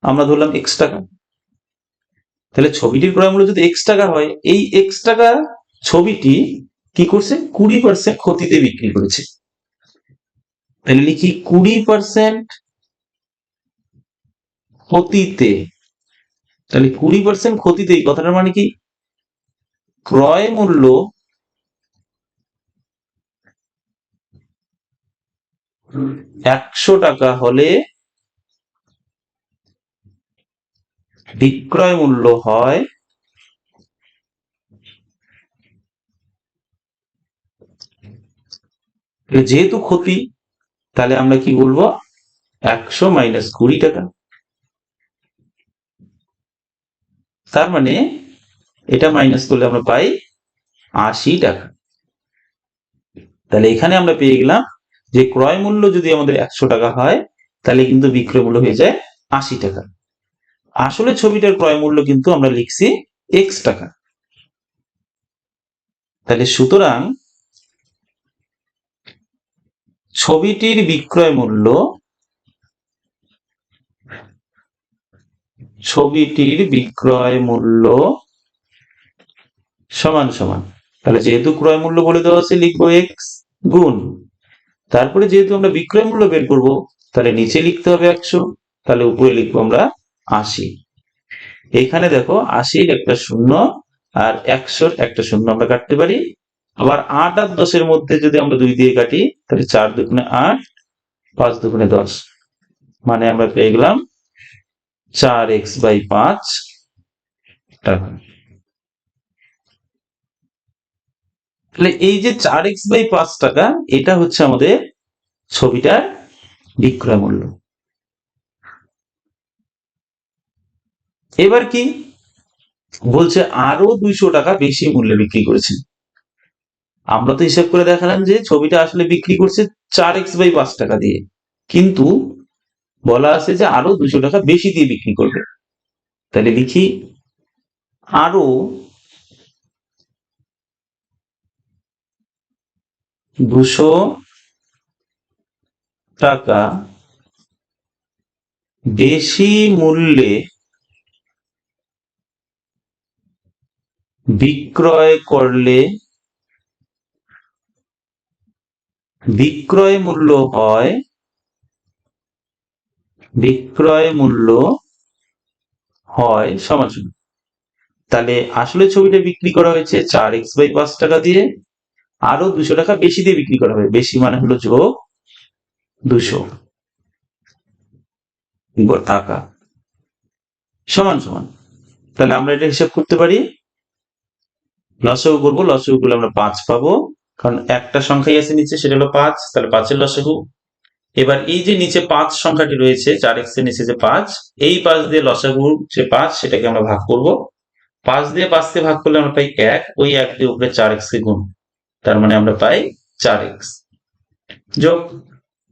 আমরা ধরলাম এক্স টাকা। তাহলে ছবিটির ক্রয় মূল্য যদি এক্স টাকা হয়, এই এক্স টাকা ছবিটি কি করছে 20% ক্ষতিতে বিক্রি করেছে। তাহলে লিখি 20% ক্ষতিতে। তাহলে 20% ক্ষতিতে এই কথাটার মানে কি, ক্রয় মূল্য $100 হলে বিক্রয় মূল্য হয় যেহেতু ক্ষতি তাহলে আমরা কি বলবো 100 মাইনাস 20 টাকা। তার মানে এটা মাইনাস করলে আমরা পাই 80 টাকা। তাহলে এখানে আমরা পেয়ে গেলাম যে ক্রয় মূল্য যদি আমাদের 100 টাকা হয় তাহলে কিন্তু বিক্রয় মূল্য হয়ে যায় 80 টাকা। আসলে ছবিটার ক্রয় মূল্য কিন্তু আমরা লিখছি এক্স টাকা। তাহলে সুতরাং ছবিটির বিক্রয় মূল্য সমান সমান, তাহলে যেহেতু ক্রয় মূল্য বলে দেওয়া আছে লিখবো এক্স গুণ, তারপরে যেহেতু আমরা বিক্রয় মূল্য বের করব তাহলে নিচে লিখতে হবে 100, তাহলে উপরে লিখবো আমরা 80। এইখানে দেখো 80 একটা শূন্য আর 100 একটা শূন্য আমরা কাটতে পারি। আবার 8 আর 10 এর মধ্যে যদি আমরা 2 দিয়ে কাটি তাহলে 4 দুগুণে 8, 5 দুগুণে 10, মানে আমরা পেয়ে গেলাম 4x/5 টাকা। তাহলে এই যে 4x/5 টাকা, এটা হচ্ছে আমাদের ছবিটার বিক্রয় মূল্য। এবার কি বলছে, আরো 200 টাকা বেশি মূল্যে বিক্রি করেছেন। আমরা তো হিসাব করে দেখালাম যে ছবিটা আসলে বিক্রি করছে 4x/5 টাকা দিয়ে, কিন্তু বলা আছে যে আরো 200 টাকা বেশি দিয়ে বিক্রি করবে। তাহলে লিখি আরো 200 টাকা বেশি মূল্যে বিক্রয় করলে বিক্রয় মূল্য হয় সমান সমান। তাহলে আসলে ছবিটা বিক্রি করা হয়েছে 4x/5 টাকা দিয়ে, আরো 200 টাকা বেশি দিয়ে বিক্রি করা হবে। বেশি মানে হলো যোগ 200 টাকা সমান সমান। তাহলে আমরা এটা হিসাব করতে পারি, লসাগু করবো, লসাগু করলে আমরা 5 পাবো, কারণ একটা সংখ্যাই আছে নিচে, সেটা হলো 5, তাহলে 5-এর লসাগু। এবার এই যে নিচে 5 সংখ্যাটি রয়েছে, 4x এর নিচে যে 5, এই 5 দিয়ে লসাগু যে 5 সেটাকে আমরা ভাগ করব। 5 দিয়ে 5 কে ভাগ করলে আমরা পাই 1, ওই 1 দিয়ে উপরে 4x কে গুণ, তার মানে আমরা পাই 4x যোগ।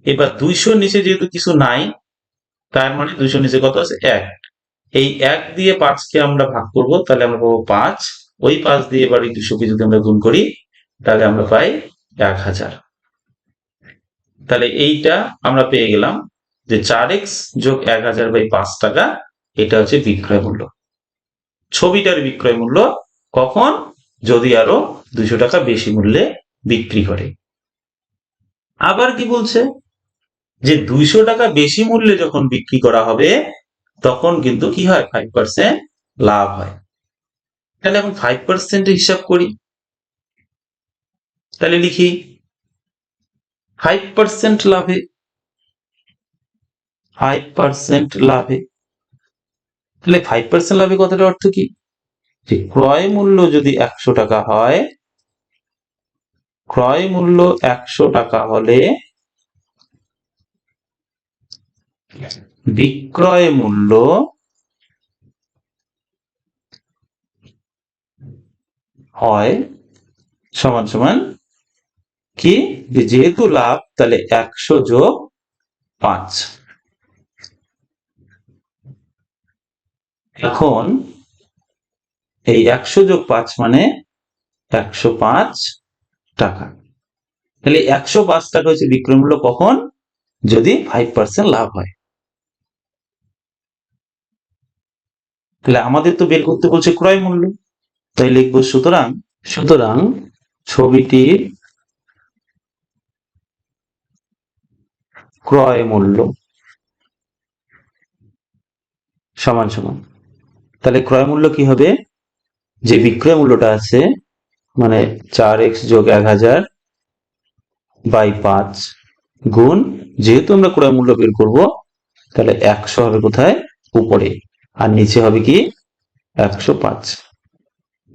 এবার 200 নিচে যেহেতু কিছু নাই, তার মানে 200 নিচে কত আছে? 1। এই 1 দিয়ে 5 কে আমরা ভাগ করব, তাহলে আমরা পাবো 5। ওই 5 দিয়ে এবার এই 200 কে যদি আমরা গুণ করি, তাহলে আমরা পাই 1000। তাহলে এইটা আমরা পেয়ে গেলাম যে 4x যোগ 1000/5 টাকা, এটা হচ্ছে বিক্রয় মূল্য। ছবিটার বিক্রয় মূল্য কখন? যদি আরো 200 টাকা বেশি মূল্যে বিক্রি করে। আবার কি বলছে যে 200 টাকা বেশি মূল্যে যখন বিক্রি করা হবে, তখন কিন্তু কি হয়? 5% লাভ হয়। তাহলে এখন 5% হিসাব করি। তাহলে লিখি 5% লাভে 5% লাভে। তাহলে 5% লাভে কথাটার অর্থ কি? যে ক্রয় মূল্য যদি 100 টাকা হয়, ক্রয় মূল্য 100 টাকা হলে বিক্রয় মূল্য হয় সমান সমান কি? যেহেতু লাভ, তাহলে 100 যোগ 5। এখন এই 100 যোগ 5 মানে 105 টাকা। তাহলে 105 টাকা হচ্ছে বিক্রয় মূল্য কখন? যদি 5% লাভ হয়। তাহলে আমাদের তো বের করতে বলছে ক্রয় মূল্য, তাই লিখবো সুতরাং ছবিটির ক্রয় মূল্য সমান সমান। তাহলে ক্রয় মূল্য কি হবে? যে বিক্রয় মূল্যটা আছে, মানে 4x যোগ 1000/5 গুণ, যেহেতু আমরা ক্রয় মূল্য বের করব, তাহলে 100 হবে কোথায়? উপরে, আর নিচে হবে কি? 105।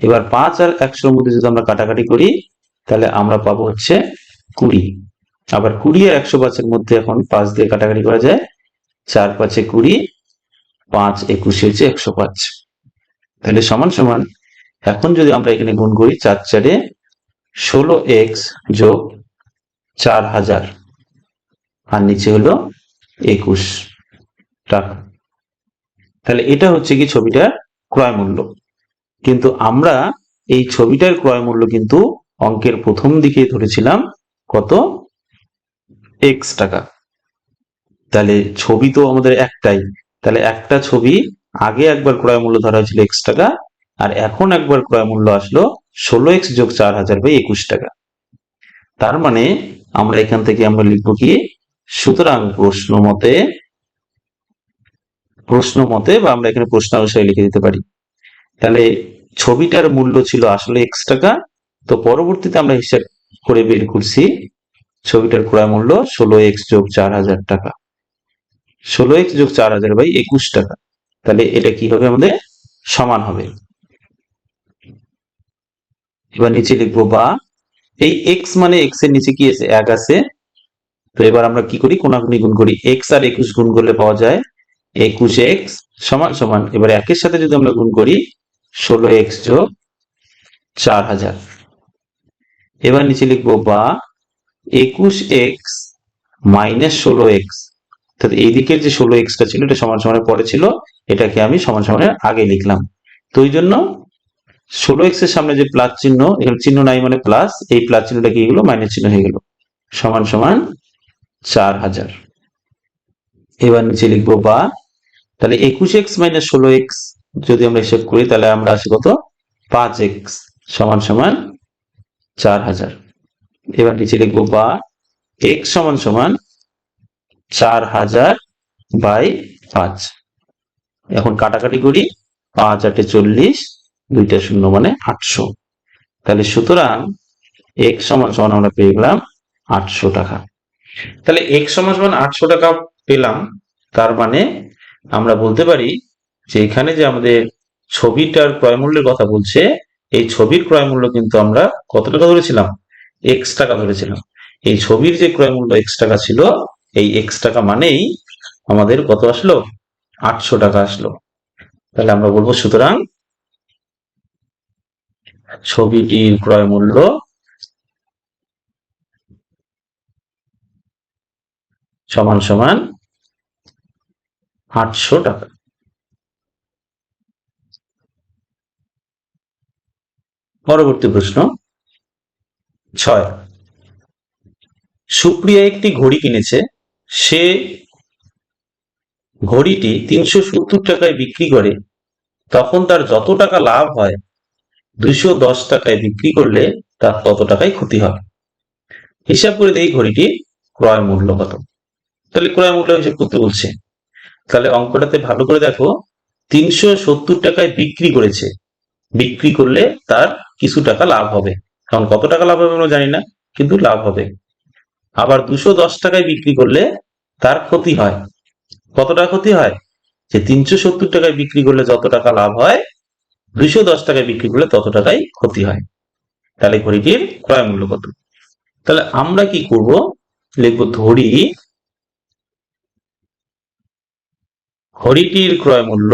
এবার 5 আর 100-র মধ্যে যদি আমরা কাটাকাটি করি, তাহলে আমরা পাবো হচ্ছে 20। আবার 20 আর 105-এর মধ্যে এখন 5 দিয়ে কাটাকাটি করা যায়, 4-5-এ 20, 5-21 হচ্ছে 105। তাহলে সমান সমান, এখন যদি আমরা এখানে গুণ করি, 4-4-এ 16x যোগ 4000, আর নিচে হলো 21 টাকা। তাহলে এটা হচ্ছে কি ছবিটার ক্রয় মূল্য। কিন্তু আমরা এই ছবিটার ক্রয় মূল্য কিন্তু অঙ্কের প্রথম দিকে ধরেছিলাম কত? x টাকা। তাহলে ছবি তো আমাদের একটাই, তাহলে একটা ছবি আগে একবার ক্রয় মূল্য ধরা হয়েছিল x টাকা, আর এখন একবার ক্রয় মূল্য আসলো 16x যোগ 4000/21 টাকা। তার মানে আমরা এখান থেকে আমরা লিখবো কি? সুতরাং প্রশ্ন মতে বা আমরা এখানে প্রশ্ন অনুসারে লিখে দিতে পারি। তাহলে ছবিটার মূল্য ছিল আসলে x টাকা, তো পরবর্তীতে আমরা হিসাব করে বের করছি ছবিটার ক্রয় মূল্য 16x যোগ 4000 টাকা। 16x যোগ 4000/21 টাকা। তাহলে এটা কি হবে? আমাদের সমান হবে। এবার নিচে লিখবো বা, এই এক্স মানে এক্স এর নিচে কি আছে, 1 আছে। তো এবার আমরা কি করি, কোনাকুনি গুণ করি, এক্স আর 21 গুণ করলে পাওয়া যায় 21x সমান সমান, এবার একের সাথে যদি আমরা গুণ করি 16x যোগ 4000। এবার নিচে লিখবো বা 21x মাইনাস 16x, অর্থাৎ এই দিকের যে 16x টা ছিল এটা সমান সমানের পরে ছিল, এটাকে আমি সমান সমানের আগে লিখলাম। তো ওই জন্য 16x এর সামনে যে প্লাস চিহ্ন, এখানে চিহ্ন নাই মানে প্লাস, এই প্লাস চিহ্নটা কি হলো, মাইনাস চিহ্ন হয়ে গেল, সমান সমান 4000। এবার নিচে লিখবো বা, তাহলে 21x মাইনাস 16x যদি আমরা হিসেব করি তাহলে আমরা আসি কত, 5x সমান সমান 4000। এবার নিচে লিখবো বা x সমান সমান 4000 বাই 5। এখন কাটাকাটি করি, 5 8 40, 2টা 0 মানে 800। তাহলে সুতরাং x সমান সমান আমরা পেয়ে গেলাম 800 টাকা। তাহলে x সমান সমান 800 টাকা পেলাম, তার মানে আমরা বলতে পারি যে এখানে যে আমাদের ছবিটার ক্রয় মূল্যের কথা বলছে, এই ছবির ক্রয় মূল্য কিন্তু আমরা কত টাকা ধরেছিলাম, x টাকা ধরেছিলাম। এই ছবির যে ক্রয় মূল্য x টাকা ছিল, এই x টাকা মানেই আমাদের কত আসলো, 800 টাকা আসলো। তাহলে আমরা বলবো সুতরাং ছবিটির ক্রয় মূল্য সমান সমান 800 টাকা। পরবর্তী প্রশ্ন 6, সুপ্রিয়া একটি ঘড়ি কিনেছে, সে ঘড়িটি 370 টাকায় বিক্রি করে, তখন তার যত টাকা লাভ হয় 210 টাকায় বিক্রি করলে তার তত টাকায় ক্ষতি হয়। হিসাব করে এই ঘড়িটি ক্রয় মূল্য কত। তাহলে ক্রয় মূল্য হিসাব করতে বলছে, তাহলে অঙ্কটাতে ভালো করে দেখো, 370 টাকায় বিক্রি করেছে, বিক্রি করলে তার কিছু টাকা লাভ হবে, কারণ কত টাকা লাভ হবে আমরা জানি না, কিন্তু লাভ হবে। আবার 210 টাকায় বিক্রি করলে তার ক্ষতি হয়। কত টাকা ক্ষতি হয়, যে 370 টাকায় বিক্রি করলে যত টাকা লাভ হয়, 210 টাকায় বিক্রি করলে তত টাকাই ক্ষতি হয়। তাহলে ঘড়িটির ক্রয় মূল্য কত। তাহলে আমরা কি করব, লিখবো ঘড়িটির ক্রয় মূল্য,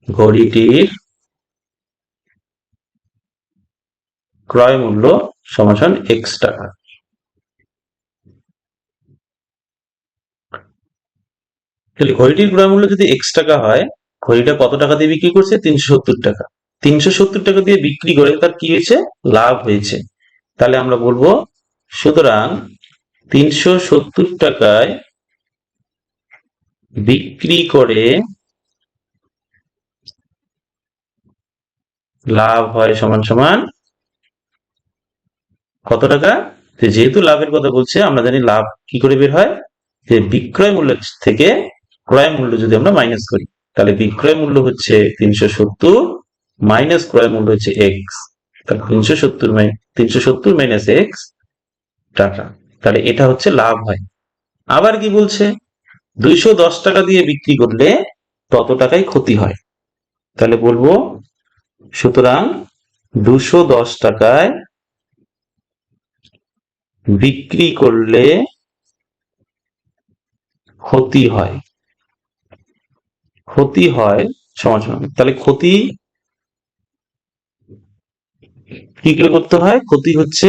ঘড়িটির ক্রয় মূল্য সমান সমান x টাকা। তাহলে ঘড়িটির ক্রয় মূল্য যদি x টাকা হয়, ঘড়িটা কত টাকা দিয়ে বিক্রি করছে, 370 টাকা। 370 টাকা দিয়ে বিক্রি করে তার কি হয়েছে, লাভ হয়েছে। তাহলে আমরা বলবো সুতরাং 370 টাকায় বিক্রি করে লাভ হয় সমান সমান কত টাকা। যেহেতু লাভের কথা বলছে, আমরা জানি লাভ কি করে বের হয়, যে বিক্রয় মূল্য থেকে ক্রয় মূল্য যদি আমরা মাইনাস করি, তাহলে বিক্রয় মূল্য হচ্ছে 370 মাইনাস ক্রয় মূল্য হচ্ছে এক্স, তাহলে 370 মাইনাস এক্স টাকা। তাহলে এটা হচ্ছে লাভ হয়। আবার কি বলছে, 210 টাকা দিয়ে বিক্রি করলে তত টাকায় ক্ষতি হয়। তাহলে বলবো সুতরাং 210 টাকায় বিক্রি করলে ক্ষতি হয়, ক্ষতি হয় সমান সমান, তাহলে ক্ষতি কি করে করতে হয়, ক্ষতি হচ্ছে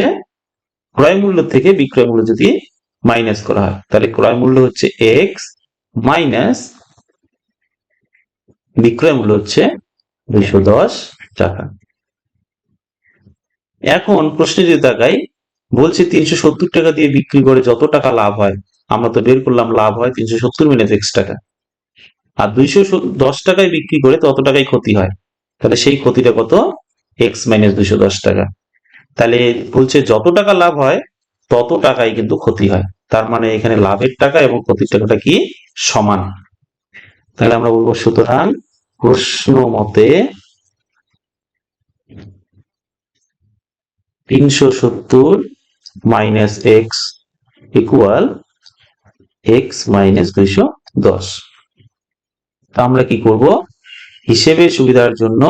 ক্রয় মূল্য থেকে বিক্রয় মূল্য যদি মাইনাস করা হয়, তাহলে ক্রয় মূল্য হচ্ছে এক্স মাইনাস বিক্রয় মূল্য হচ্ছে 210 টাকা। এখন প্রশ্নে যদি তাকাই, বলছে 370 টাকা দিয়ে বিক্রি করে যত টাকা লাভ হয়, আমরা তো বের করলাম লাভ হয় 370 মাইনাস এক্স টাকা, আর 210 টাকায় বিক্রি করে তত টাকায় ক্ষতি হয়, তাহলে সেই ক্ষতিটা কত, এক্স মাইনাস 210 টাকা। তাহলে বলছে যত টাকা লাভ হয় তত টাকাই কিন্তু ক্ষতি হয়, তার মানে এখানে লাভের টাকা এবং ক্ষতির টাকাটা কি, সমান। তাহলে আমরা বলবো সুতরাং প্রশ্ন মতে 370 minus x equal x minus 210। আমরা কি করব, হিসেবের সুবিধার জন্য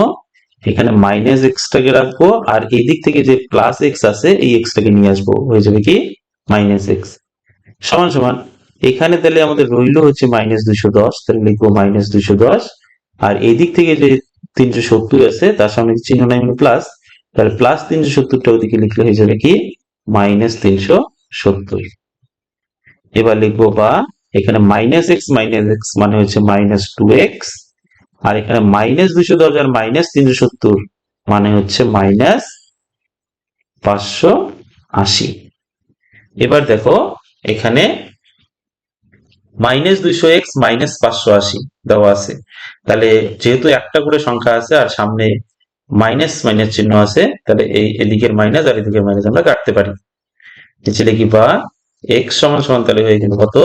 এখানে মাইনাস এক্সটাকে রাখবো, আর এই দিক থেকে যে প্লাস এক্স আছে এই এক্সটাকে নিয়ে আসবো, হয়ে যাবে কি মাইনাস এক্স সমান সমান। এখানে তাহলে আমাদের রইল হচ্ছে -210, তাহলে লিখবো -210, আর এই দিক থেকে যে 370 আছে তার সামনে চিহ্ন নাই মানে প্লাস, তাহলে প্লাস 370টা ওদিকে লিখলে হয়ে যাবে কি -370। এবার লিখবো বা, এখানে -x মানে হচ্ছে -2x, আর এখানে -210 আর -370 মানে হচ্ছে -580। এবার দেখো এখানে -200x -580 দেওয়া আছে, তাহলে যেহেতু একটা করে সংখ্যা আছে আর সামনে মাইনাস মাইনাস চিহ্ন আছে, তাহলে এই এদিকের মাইনাস আর এদিকের মাইনাস আমরা কাটতে পারি। নিচে লিখি বা x সমান সমান তাহলে হয়ে গেল কত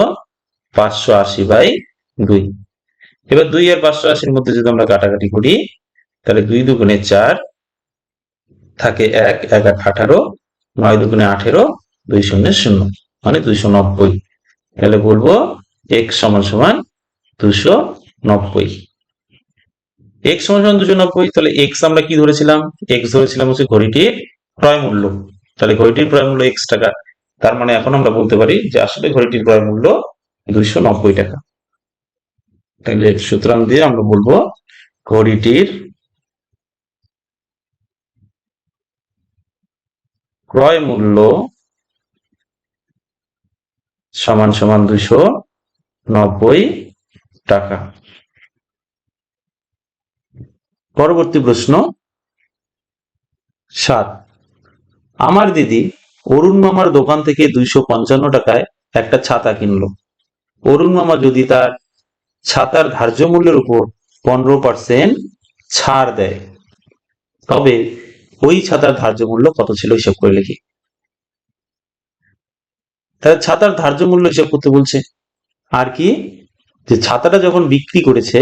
580/2। এবার 2 আর 580-র মধ্যে যদি আমরা কাটাকাটি করি, তাহলে 2 দুগুণে 4 থাকে 1, 1 আর 18, 9 দুগুণে 18, 2 শূন্যে 0 মানে 290। তাহলে বলবো x সমান সমান 290। x সমান সমান 290, তাহলে x আমরা কি ধরেছিলাম, x ধরেছিলাম হচ্ছে ঘড়িটির ক্রয় মূল্য, তাহলে ঘড়িটির ক্রয় মূল্য x টাকা, তার মানে এখন আমরা বলতে পারি যে আসলে ঘড়িটির ক্রয় মূল্য 290 টাকা। তাহলে সুতরাং দিয়ে আমরা বলবো ঘড়িটির ক্রয় মূল্য সমান সমান 290 টাকা। পরবর্তী প্রশ্ন 7, আমার দিদি অরুণ মামার দোকান থেকে 255 টাকায় একটা ছাতা কিনলো। অরুণ মামা যদি তার ছাতার ধার্য মূল্যের উপর 15% ছাড় দেয়, তবে ওই ছাতার ধার্য মূল্য কত ছিল হিসাব করে লিখি। তাহলে ছাতার ধার্য মূল্য হিসাব করতে বলছে, আর কি যে ছাতাটা যখন বিক্রি করেছে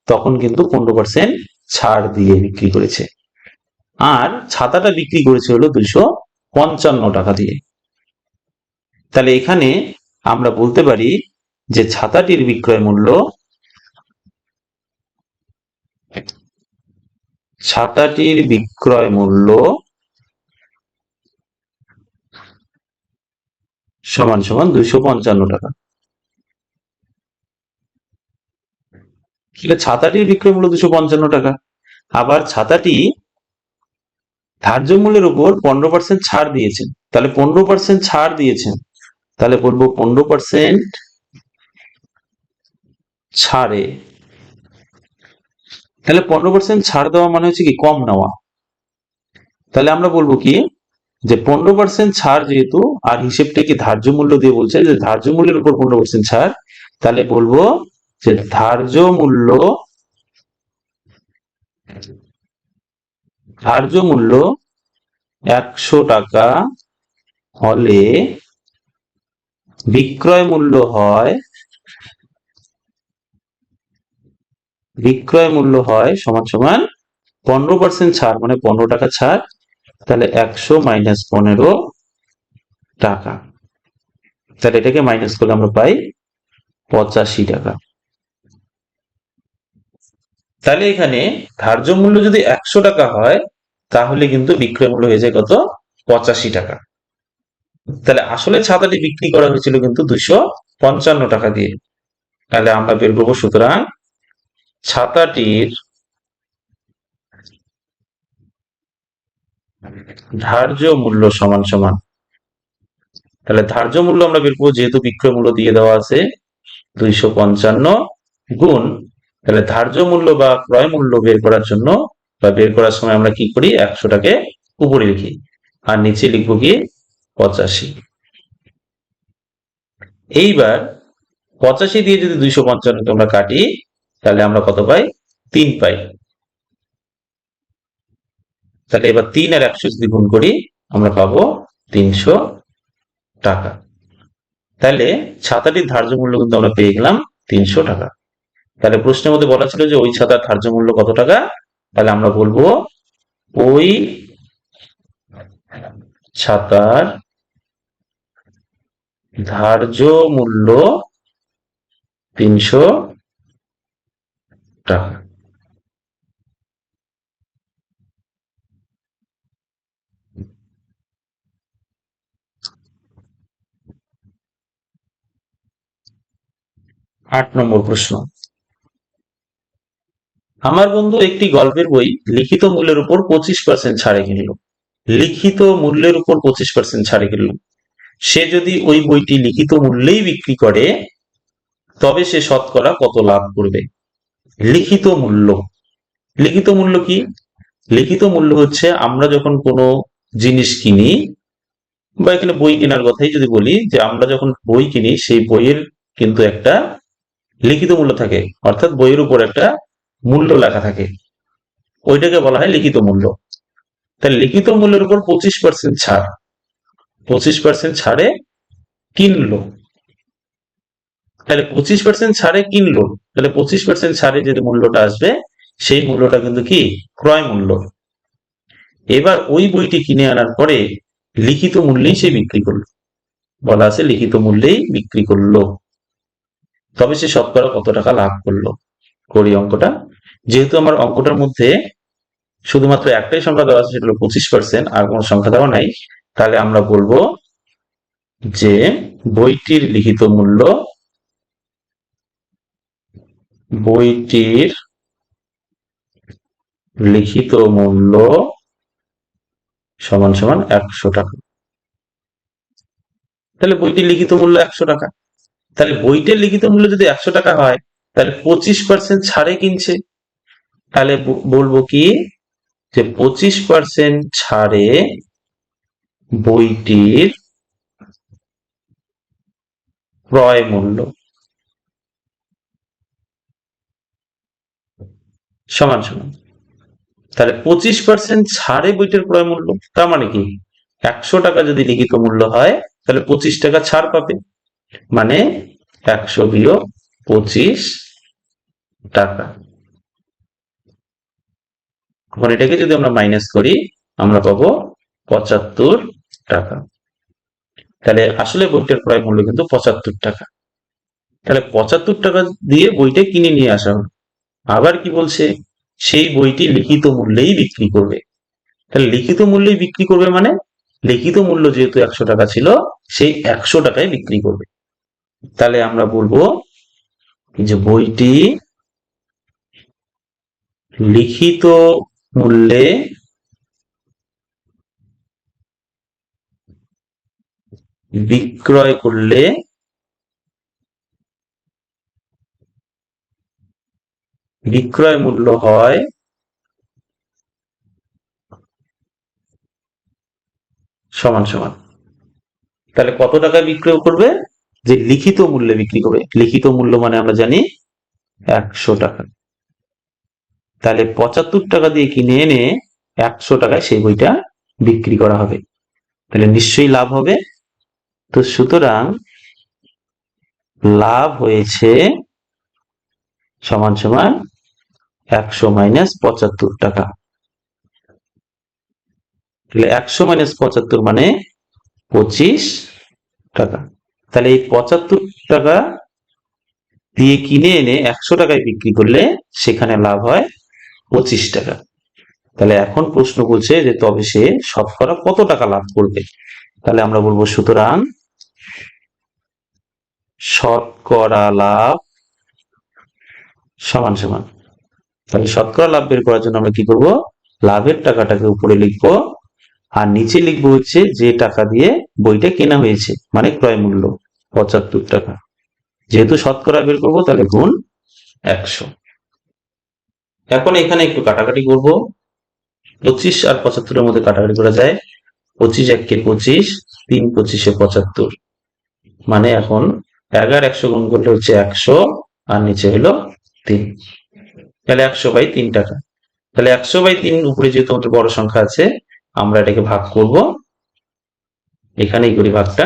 তখন কিন্তু 15% ছাড় দিয়ে বিক্রি করেছে, আর ছাতাটা বিক্রি করেছে হলো 255 টাকা দিয়ে। তাহলে এখানে আমরা বলতে পারি যে ছাতাটির বিক্রয় মূল্য সমান সমান 255 টাকা। ছাতাটির বিক্রয় মূল্য 255 টাকা, আবার ছাতাটি ধার্য মূল্যের উপর 15% ছাড় দিয়েছেন, তাহলে 15% ছাড় দিয়েছেন, তাহলে বলবো 15% ছাড়ে, তাহলে 15% ছাড় দেওয়া মানে হচ্ছে কি কম নেওয়া। তাহলে আমরা বলবো কি যে 15% ছাড় যেহেতু, আর হিসেবটা কি ধার্য মূল্য দিয়ে বলছে যে ধার্য মূল্যের উপর 15% ছাড়, তাহলে বলবো যে ধার্য মূল্য 100 টাকা হলে বিক্রয় মূল্য হয় সমান সমান 15% ছাড় মানে 15 টাকা ছাড়, তাহলে 100 মাইনাস 15 টাকা, তাহলে এটাকে মাইনাস করলে আমরা পাই 85 টাকা। তাহলে এখানে ধার্য মূল্য যদি 100 টাকা হয় তাহলে কিন্তু বিক্রয় মূল্য হয়ে যায় কত 85 টাকা। তাহলে আসলে ছাতাটি বিক্রি করা হয়েছিল কিন্তু 255 টাকা দিয়ে। তাহলে আমরা বের করবো সুতরাং ছাতাটির ধার্য মূল্য সমান সমান, তাহলে ধার্য মূল্য আমরা বের করবো যেহেতু বিক্রয় মূল্য দিয়ে দেওয়া আছে 255 গুণ, তাহলে ধার্য মূল্য বা ক্রয় মূল্য বের করার জন্য বা বের করার সময় আমরা কি করি 100টাকে উপরে লিখি আর নিচে লিখবো কি 85। এইবার 85 দিয়ে যদি 255কে আমরা কাটি তাহলে আমরা কত পাই 3 পাই। তাহলে এবার 3 আর 100 যদি গুণ করি আমরা পাবো 300 টাকা। তাহলে ছাতাটির ধার্য মূল্য কিন্তু আমরা পেয়ে গেলাম 300 টাকা। তাহলে প্রশ্নের মধ্যে বলা ছিল যে ওই ছাতার ধার্য মূল্য কত টাকা, তাহলে আমরা বলবো ওই ছাতার ধার্য মূল্য 300 টাকা। 8 নম্বর প্রশ্ন, আমার বন্ধু একটি গল্পের বই লিখিত মূল্যের উপর 25% ছাড়ে কিনল। লিখিত মূল্যের উপর 25% ছাড়ে কিনল। সে যদি ওই বইটি লিখিত মূল্যেই বিক্রি করে তবে সে শতকরা কত লাভ করবে? লিখিত মূল্য। লিখিত মূল্য কি? লিখিত মূল্য হচ্ছে আমরা যখন কোনো জিনিস কিনি, বা এখানে বই কেনার কথাই যদি বলি, যে আমরা যখন বই কিনি সেই বইয়ের কিন্তু একটা লিখিত মূল্য থাকে, অর্থাৎ বইয়ের উপর একটা মূল্য লেখা থাকে, ওইটাকে বলা হয় লিখিত মূল্য। তাহলে লিখিত মূল্যের উপর 25% ছাড়, 25% ছাড়ে কিনলো, তাহলে 25% ছাড়ে কিনলো, তাহলে 25% ছাড়ে যে মূল্যটা আসবে সেই মূল্যটা কিন্তু কি? ক্রয় মূল্য। এবার ওই বইটি কিনে আনার পরে লিখিত মূল্যেই সে বিক্রি করলো, বলা আছে লিখিত মূল্যেই বিক্রি করলো, তবে সে শতকরা কত টাকা লাভ করলো। করি অঙ্কটা। যেহেতু আমার অঙ্কটার মধ্যে শুধুমাত্র একটাই সংখ্যা দেওয়া আছে, সেটা হলো 25%, আর কোনো সংখ্যা দেওয়া নাই, তাহলে আমরা বলবো যে বইটির লিখিত মূল্য, বইটির লিখিত মূল্য সমান সমান 100 টাকা। তাহলে বইটির লিখিত মূল্য 100 টাকা। তাহলে বইটির লিখিত মূল্য যদি 100 টাকা হয়, তাহলে 25% ছাড়ে কিনছে, তাহলে বলবো কি যে 25% ছাড়ে বইটির ক্রয় মূল্য সমান সমান, তাহলে 25% ছাড়ে বইটির ক্রয় মূল্য, তার মানে কি 100 টাকা যদি লিখিত মূল্য হয় তাহলে 25 টাকা ছাড় পাবে, মানে 100 বিয়োগ 25 টাকা। এখন এটাকে যদি আমরা মাইনাস করি আমরা পাবো 75 টাকা। তাহলে আসলে বইটার ক্রয় মূল্য কিন্তু 75 টাকা। তাহলে 75 টাকা দিয়ে বইটা কিনে নিয়ে আসা হলো। আবার কি বলছে? সেই বইটি লিখিত মূল্যেই বিক্রি করবে। তাহলে লিখিত মূল্যেই বিক্রি করবে মানে লিখিত মূল্য যেহেতু 100 টাকা ছিল, সেই 100 টাকায় বিক্রি করবে। তাহলে আমরা বলবো যে বইটি লিখিত মূল্যে বিক্রয় করলে বিক্রয় মূল্য হয় সমান সমান। তাহলে কত টাকায় বিক্রয় করবে? যে লিখিত মূল্যে বিক্রি করবে, লিখিত মূল্য মানে আমরা জানি 100 টাকা। তাহলে 75 টাকা দিয়ে কিনে এনে 100 টাকায় সেই বইটা বিক্রি করা হবে, তাহলে নিশ্চয়ই লাভ হবে। তো সুতরাং লাভ হয়েছে সমান সমান 100 মাইনাস 75 টাকা। তাহলে 100 মাইনাস 75 মানে 25 টাকা। তাহলে এই 75 টাকা দিয়ে কিনে এনে 100 টাকায় বিক্রি করলে সেখানে লাভ হয় 25 টাকা। তাহলে এখন প্রশ্ন বলছে যে তবে সে শতকরা কত টাকা লাভ করবে? তাহলে আমরা বলবো সুতরাং শতকরা লাভ সমান সমান, তাহলে শতকরা লাভ বের করার জন্য আমরা কি করব? লাভের টাকাটাকে উপরে লিখবো আর নিচে লিখবো হচ্ছে যে টাকা দিয়ে বইটা কেনা হয়েছে, মানে ক্রয় মূল্য 75 টাকা। যেহেতু শতকরা বের করবো তাহলে গুণ 100। এখন এখানে একটু কাটাকাটি করব। 25 আর 75-এর মধ্যে কাটাকাটি করা যায়। 25 একে 25, 3 25-এ 75, মানে এখন 11 100 গুণ করলে হচ্ছে 100 আর নিচে হলো 3, তাহলে 100/3 টাকা। তাহলে 100/3 উপরে যেহেতু আমাদের বড় সংখ্যা আছে আমরা এটাকে ভাগ করব, এখানেই করি ভাগটা।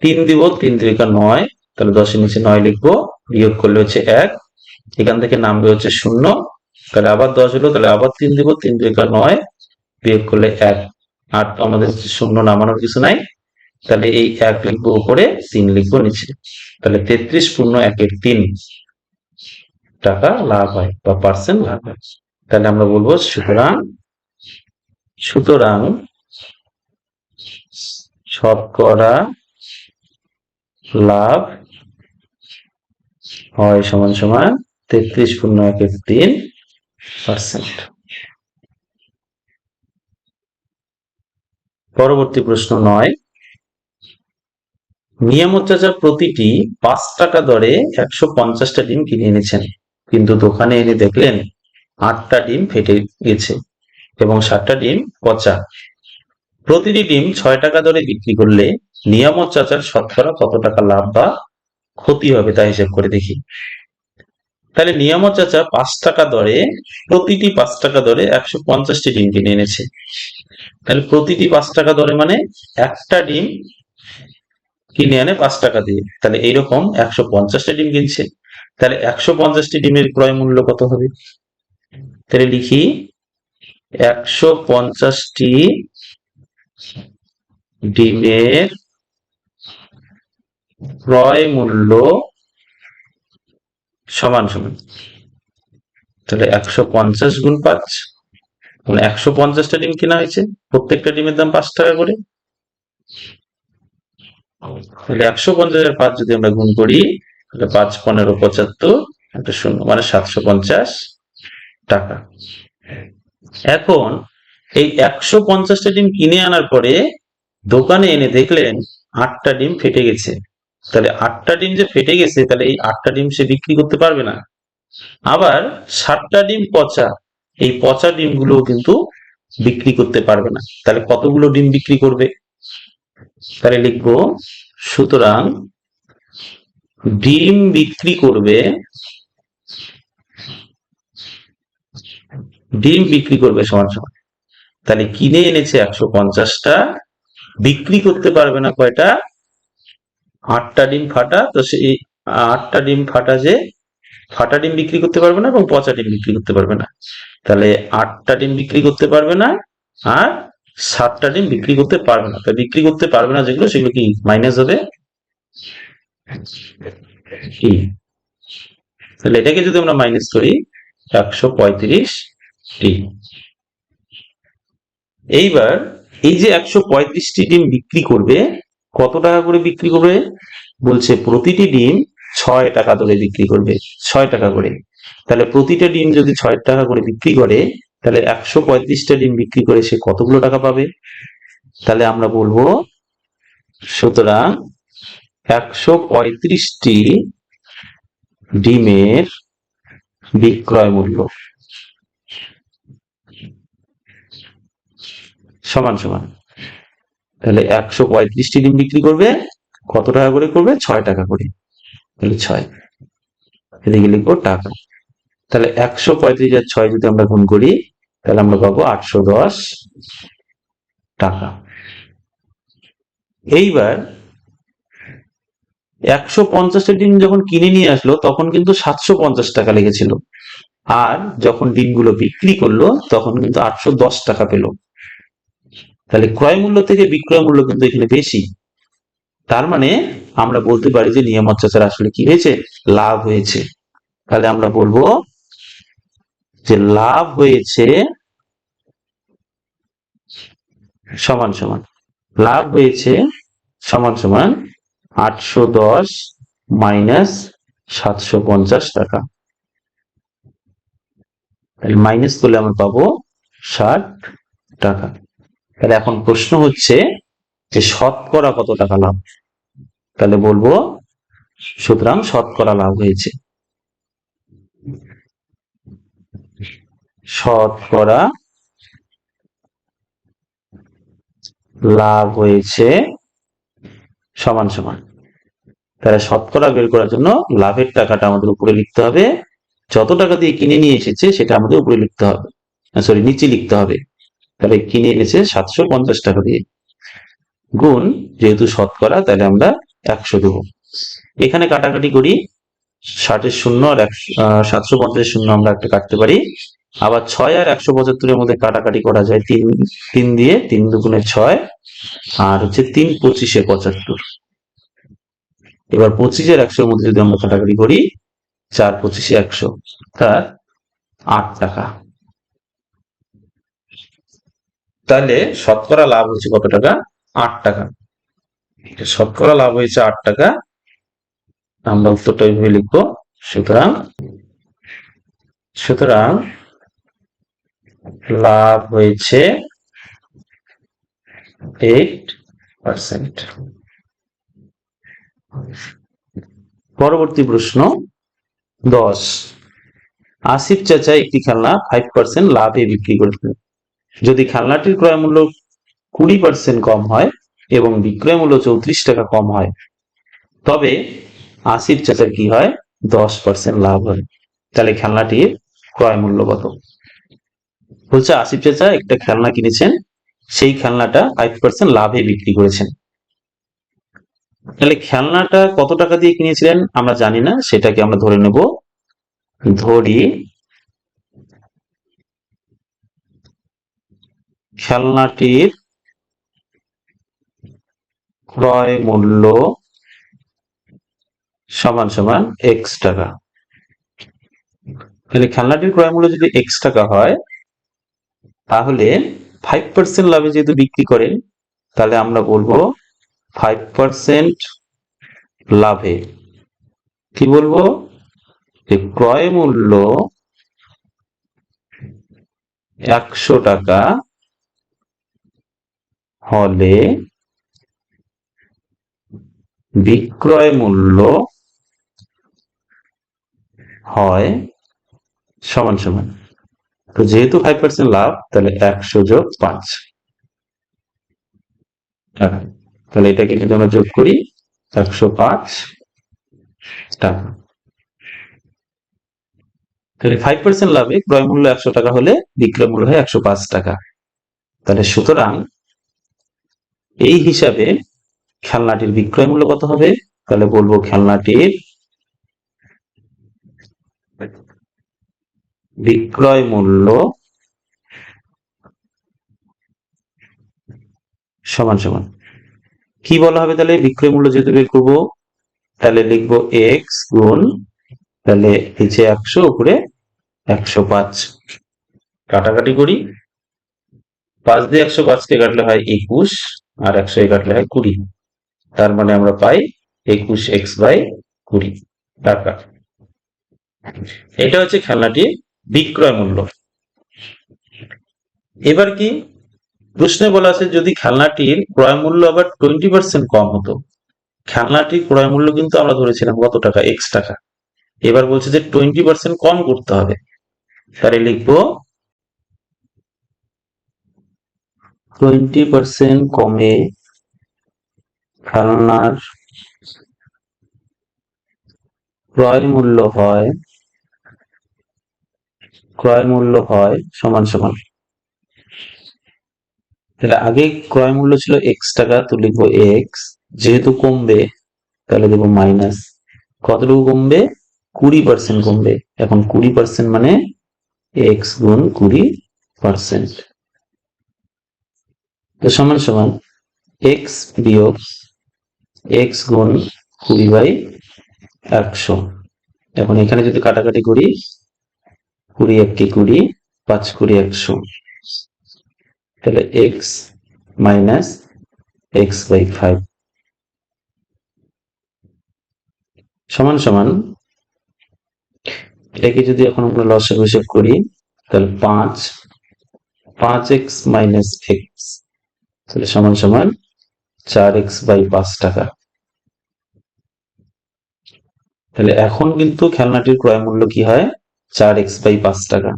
3 দিব, 3 3 9, তাহলে 10-এর নিচে 9 লিখবো, বিয়োগ করলে হচ্ছে 1, এখান থেকে নামবে হচ্ছে 0, তাহলে আবার 10 হলো, তাহলে আবার 3 দিব, 3 3 9, বিয়োগ করলে 1, আর তো আমাদের 0 নামানোর কিছু নাই, তাহলে এই 1 লিখবো উপরে, 3 লিখবো নিচে, তাহলে 33 পূর্ণ 1-এর 3 টাকা লাভ হয় বা পার্সেন্ট লাভ হয়। তাহলে আমরা বলবো সুতরাং সুতরাং শতকরা লাভ হয় সমান সমান 33.13%। পরবর্তী প্রশ্ন 9, নিয়ামত চাচা প্রতিটি 5 টাকা দরে 150টা ডিম কিনে এনেছেন, কিন্তু দোকানে এনে দেখলেন 8টা ডিম ফেটে গেছে এবং 7টা ডিম পচা। প্রতিটি ডিম 6 টাকা দরে বিক্রি করলে নিয়ামত চাচার শতকরা কত টাকা লাভ বা ক্ষতি হবে তা হিসেব করে দেখি। তাহলে নিয়ামত চাচা 5 টাকা দরে, প্রতিটি 5 টাকা দরে 150টি ডিম কিনে এনেছে। তাহলে প্রতিটি 5 টাকা দরে মানে একটা ডিম কিনে আনে 5 টাকা দিয়ে, তাহলে এইরকম 150টা ডিম কিনছে। তাহলে 150টি ডিমের ক্রয় মূল্য কত হবে? তাহলে লিখি 150টি ডিমের ক্রয় মূল্য সমান সমান, তাহলে 150 গুণ 5, মানে 150টা ডিম কেনা হয়েছে, প্রত্যেকটা ডিমের দাম 5 টাকা করে। তাহলে 150 আর 5 যদি আমরা গুণ করি, তাহলে 5 15 75 একটা শূন্য, মানে 750 টাকা। এখন এই 150টা ডিম কিনে আনার পরে দোকানে এনে দেখলেন 8টা ডিম ফেটে গেছে। তাহলে 8টা ডিম যে ফেটে গেছে, তাহলে এই 8টা ডিম সে বিক্রি করতে পারবে না। আবার 7টা ডিম পচা, এই পচা ডিমগুলো কিন্তু বিক্রি করতে পারবে না। তাহলে কতগুলো ডিম বিক্রি করবে? তাহলে লিখবো, সুতরাং ডিম বিক্রি করবে, ডিম বিক্রি করবে সমান সমান, তাহলে কিনে এনেছে 150টা, বিক্রি করতে পারবে না কয়টা? 8টা ডিম ফাটা। তো সেই 8টা ডিম ফাটা, যে ফাটা ডিম বিক্রি করতে পারবে না এবং পচা ডিম বিক্রি করতে পারবে না। তাহলে 8টা ডিম বিক্রি করতে পারবে না আর 7টা ডিম বিক্রি করতে পারবে না। তো বিক্রি করতে পারবে না যেগুলো, সেগুলো কি মাইনাস হবে কি? তাহলে এটাকে যদি আমরা মাইনাস করি, 135টি। এইবার এই যে 135টি ডিম বিক্রি করবে, কত টাকা করে বিক্রি করবে? বলছে প্রতিটি ডিম 6 টাকা দরে বিক্রি করবে, 6 টাকা করে। তাহলে প্রতিটা ডিম যদি 6 টাকা করে বিক্রি করে, তাহলে 135টা ডিম বিক্রি করে সে কতগুলো টাকা পাবে? তাহলে আমরা বলবো, সুতরাং 135টি ডিমের বিক্রয় মূল্য সমান সমান, তাহলে 135টি ডিম বিক্রি করবে, কত টাকা করে করবে? 6 টাকা করে। তাহলে 6, এদিকে লিখবো টাকা। তাহলে 135 আর 6 যদি আমরা গুণ করি, তাহলে আমরা পাবো 810 টাকা। এইবার 150টা ডিম যখন কিনে নিয়ে আসলো, তখন কিন্তু 750 টাকা লেগেছিল, আর যখন ডিমগুলো বিক্রি করলো তখন কিন্তু 810 টাকা পেল। তাহলে ক্রয় মূল্য থেকে বিক্রয় মূল্য কিন্তু এখানে বেশি। তার মানে আমরা বলতে পারি যে নিয়ামত চাচার আসলে কি হয়েছে? লাভ হয়েছে। তাহলে আমরা বলবো যে লাভ হয়েছে সমান সমান, লাভ হয়েছে সমান সমান 810 মাইনাস 750 টাকা। তাহলে মাইনাস করলে আমরা পাবো 60 টাকা। তাহলে এখন প্রশ্ন হচ্ছে যে শতকরা কত টাকা লাভ? তাহলে বলবো, সুতরাং শতকরা লাভ হয়েছে, শতকরা লাভ হয়েছে সমান সমান। তাহলে শতকরা বের করার জন্য লাভের টাকাটা আমাদের উপরে লিখতে হবে, যত টাকা দিয়ে কিনে নিয়ে এসেছে সেটা আমাদের উপরে লিখতে হবে, সরি নিচে লিখতে হবে। তাহলে কিনে এনেছে 750 টাকা দিয়ে, গুণ, যেহেতু শতকরা তাহলে আমরা 100 দেবো। এখানে কাটাকাটি করি, 60-এর শূন্য আর 750-এর শূন্য আমরা একটা কাটতে পারি। আবার 6 আর 175-এর মধ্যে কাটাকাটি করা যায় 3 দিয়ে, 3 দুগুণে 6, আর হচ্ছে 3 25-এ 75। এবার 25 আর 100-এর মধ্যে যদি আমরা কাটাকাটি করি, 4 25-এ 100, তার 8 টাকা। তাহলে শতকরা লাভ হয়েছে কত টাকা? 8 টাকা। শতকরা লাভ হয়েছে 8 টাকা। আমরা উত্তরটা এইভাবে লিখবো, সুতরাং সুতরাং লাভ হয়েছে 8%। পরবর্তী প্রশ্ন 10। আসিফ চাচা একটি খেলনা 5% লাভে বিক্রি করেছেন। যদি খেলনাটির ক্রয় মূল্য 20% কম হয় এবং বিক্রয় মূল্য 34 টাকা কম হয়, তবে আসিফ চাচার কি হয়? 10% লাভ হয়। তাহলে খেলনাটির ক্রয় মূল্য কত? বলছে আসিফ চাচা একটা খেলনা কিনেছেন, সেই খেলনাটা 5% লাভে বিক্রি করেছেন। তাহলে খেলনাটা কত টাকা দিয়ে কিনেছিলেন আমরা জানি না, সেটাকে আমরা ধরে নেব। ধরি খেলনাটির ক্রয় মূল্য সমান সমান x টাকা। তাহলে খেলনাটির ক্রয় মূল্য যদি x টাকা হয়, তাহলে 5% লাভে যেহেতু বিক্রি করেন, তাহলে আমরা বলবো 5% লাভে কি বলবো? যে ক্রয় মূল্য 100 টাকা হলে বিক্রয় মূল্য হয় সমান সমান, তো যেহেতু 5% লাভ, তাহলে 100 যোগ 5 টাকা। তাহলে এটাকে যদি আমরা যোগ করি 105 টাকা। তাহলে 5% লাভে ক্রয় মূল্য 100 টাকা হলে বিক্রয় মূল্য হয় 105 টাকা। তাহলে সুতরাং এই হিসাবে খেলনাটির বিক্রয় মূল্য কত হবে? তাহলে বলবো খেলনাটির বিক্রয় মূল্য সমান সমান কি বলা হবে? তাহলে বিক্রয় মূল্য যেহেতু বের করবো, তাহলে লিখবো x গুণ, তাহলে নিচে 100 উপরে 105। কাটাকাটি করি, 5 দিয়ে 105 কে কাটলে হয় 21, আর 100 কাটলে হয় 20। তার মানে আমরা পাই 21x/20 টাকা। এটা হচ্ছে খেলনাটির বিক্রয় মূল্য। এবার কি প্রশ্নে বলা আছে, যদি খেলনাটির ক্রয় মূল্য আবার 20% কম হতো। খেলনাটির ক্রয় মূল্য কিন্তু আমরা ধরেছিলাম কত টাকা? x টাকা। এবার বলছে যে 20% কম করতে হবে। তাহলে লিখবো 20% কমে খেলনার ক্রয় মূল্য হয় সমান সমান। তাহলে আগে ক্রয় মূল্য ছিল x টাকা, তো লিখবো x, যেহেতু কমবে তাহলে দেবো মাইনাস। কতটুকু কমবে? 20% কমবে। এখন 20% মানে x গুণ 20%, তো সমান সমান x বিয়োগ x গুণ 20/100। এখন এখানে যদি কাটাকাটি করি, 20 1 20, 5 20 100, তাহলে x মাইনাস x/5 সমান সমান, এটাকে যদি এখন আমরা লসাগু হিসেব করি, তাহলে 5x মাইনাস x, তাহলে সমান সমান 4x/5 টাকা। তাহলে এখন কিন্তু খেলনাটির ক্রয় মূল্য কি হয়? 4x/5 টাকা।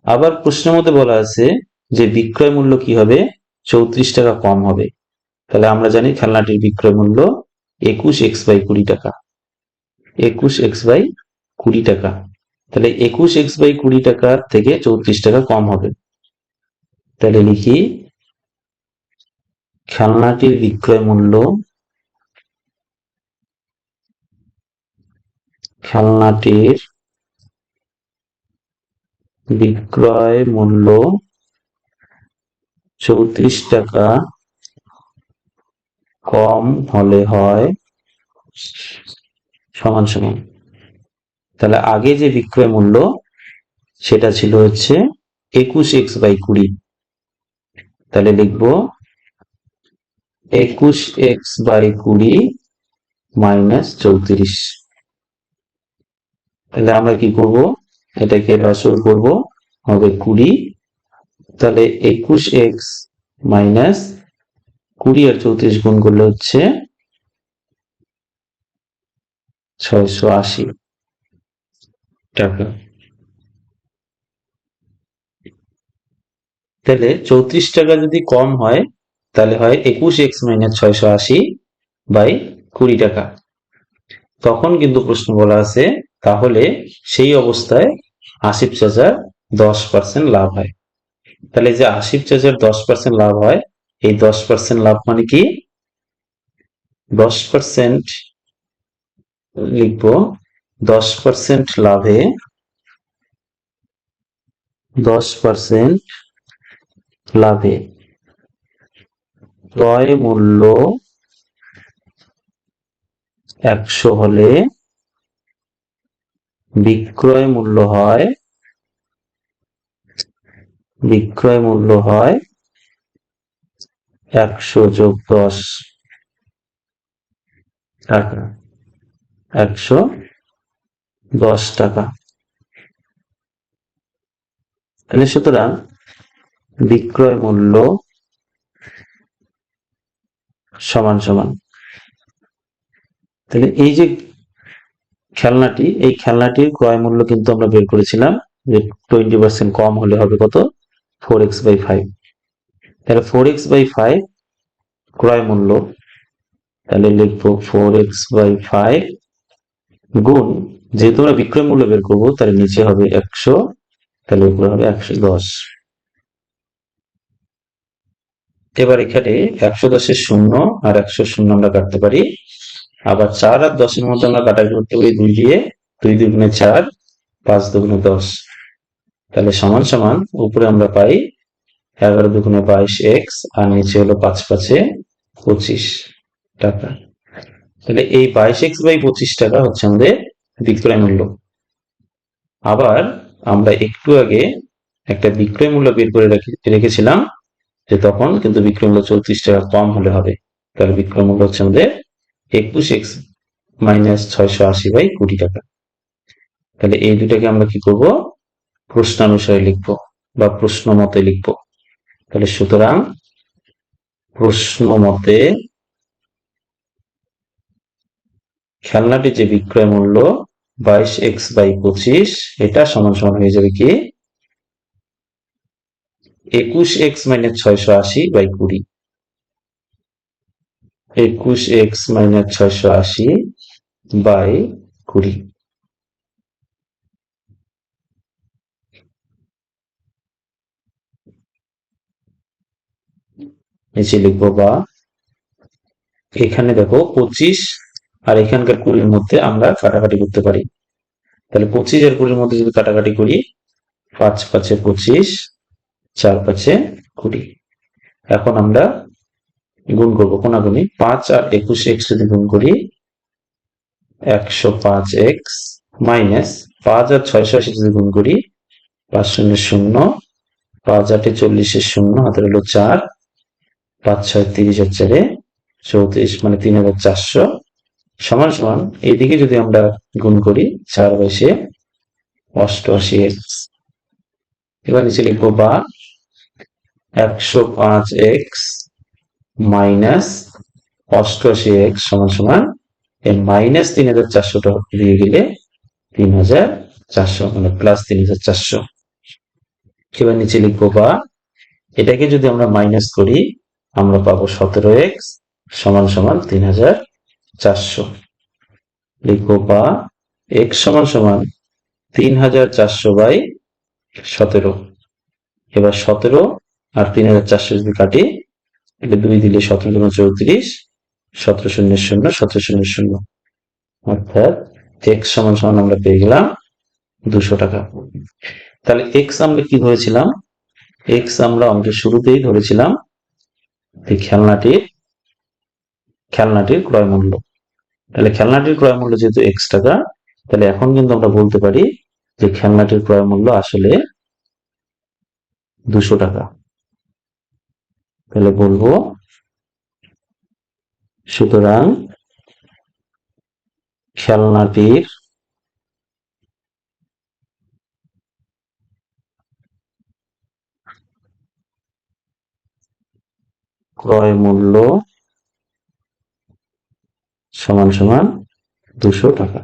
আবার প্রশ্নের মধ্যে বলা আছে যে বিক্রয় মূল্য কি হবে? 34 টাকা কম হবে। তাহলে আমরা জানি খেলনাটির বিক্রয় মূল্য 21x/20 টাকা। 21x/20 টাকা। তাহলে 21x/20 টাকা থেকে 34 টাকা কম হবে। তাহলে লিখি খেলনাটির বিক্রয় মূল্য বিক্রয় মূল্য 34 টাকা কম হলে হয় সমান সমান। তাহলে আগে যে বিক্রয় মূল্য সেটা ছিল হচ্ছে 21x/20। তাহলে লিখবো 21x/20 মাইনাস 34। তাহলে আমরা কি করব, এটাকে লসাগু করব, হবে 20। তাহলে 21x মাইনাস 20 আর 34 গুণ করলে হচ্ছে 680 টাকা। তাহলে 34 টাকা যদি কম হয় তাহলে হয় 21x মাইনাস 680 বাই 20 টাকা। তখন কিন্তু প্রশ্ন বলা আছে তাহলে সেই অবস্থায় আসিফ চাচার 10% লাভ হয়। তাহলে যে আসিফ চাচার 10% লাভ হয়, এই 10% লাভ মানে কি, 10% লিখবো, 10% লাভে 10% লাভে ক্রয় মূল্য 100 হলে বিক্রয় মূল্য হয় 100 যোগ 10 টাকা, 110 টাকা। তাহলে সুতরাং বিক্রয় মূল্য সমান সমান, তাহলে এই যে খেলনাটি, এই খেলনাটির ক্রয় মূল্য কিন্তু আমরা বের করেছিলাম যে 20% কম হলে হবে কত, 4x/5। তাহলে 4x/5 ক্রয় মূল্য, তাহলে লিখবো 4x/5 গুণ, যেহেতু আমরা বিক্রয় মূল্য বের করবো তাহলে নিচে হবে 100, তাহলে উপরে হবে 110। এবার এখানে 110-এর 0 আর 100 শূন্য আমরা কাটতে পারি, আবার 4 আর 10-এর মধ্যে আমরা কাটাকাটি করতে পারি 2 দিয়ে, 2 দুগুণে 4, 5 দুগুণে 10। তাহলে সমান সমান উপরে আমরা পাই 11 দুগুণে 22x আর নিচে হলো 5 5-এ 25 টাকা। তাহলে এই 22x/25 টাকা হচ্ছে আমাদের বিক্রয় মূল্য। আবার আমরা একটু আগে একটা বিক্রয় মূল্য বের করে রেখেছিলাম যে তখন কিন্তু বিক্রয় মূল্য 34 টাকা কম হলে হবে। তাহলে বিক্রয় মূল্য হচ্ছে আমাদের 21x মাইনাস 680/20 টাকা। তাহলে এই দুটাকে আমরা কি করব, প্রশ্নানুসারে লিখবো বা প্রশ্ন মতে লিখবো। তাহলে সুতরাং প্রশ্ন মতে খেলনাটির যে বিক্রয় মূল্য 22x/25, এটা সমান সমান হয়ে যাবে কি 21x মাইনাস 680/20। 21x minus 680/20। নিচে লিখবো বা, এখানে দেখো 25 আর এখানকার 20-র মধ্যে আমরা কাটাকাটি করতে পারি। তাহলে 25 আর 20-র মধ্যে যদি কাটাকাটি করি, 5 5-এ 25, 4 5-এ 20। এখন আমরা গুণ করবো কোনাগুনি, 5 আর 21x যদি গুণ করি 105x মাইনাস 5 আর 680 যদি গুণ করি 5 0 0, 5 8-এ 40-এর 0, হাতের হলো 4, 5 6 30 আর 4-এ 34, মানে 3400 সমান সমান, এইদিকে যদি আমরা গুণ করি 4 22-এ 88x। এবার নিচে লিখবো বা 105x মাইনাস 88x সমান সমান এই মাইনাস 3400টা দিয়ে গেলে 3400, মানে প্লাস 3400। এবার নিচে লিখবো বা, এটাকে যদি আমরা মাইনাস করি আমরা পাবো 17x সমান সমান 3400। লিখবো বা x সমান সমান 3400/17। এবার 17 আর 3400 যদি কাটি, এটা 2 দিলে 17 দুগুণ 34, 17 0 0, 17 0 0, অর্থাৎ x সমান সমান আমরা পেয়ে গেলাম 200 টাকা। তাহলে x আমরা কি ধরেছিলাম, x আমরা অঙ্কের শুরুতেই ধরেছিলাম এই খেলনাটির ক্রয় মূল্য। তাহলে খেলনাটির ক্রয় মূল্য যেহেতু x টাকা, তাহলে এখন কিন্তু আমরা বলতে পারি যে খেলনাটির ক্রয় মূল্য আসলে 200 টাকা। তাহলে বলবো সুতরাং খেলনাটির
ক্রয় মূল্য সমান সমান 200 টাকা।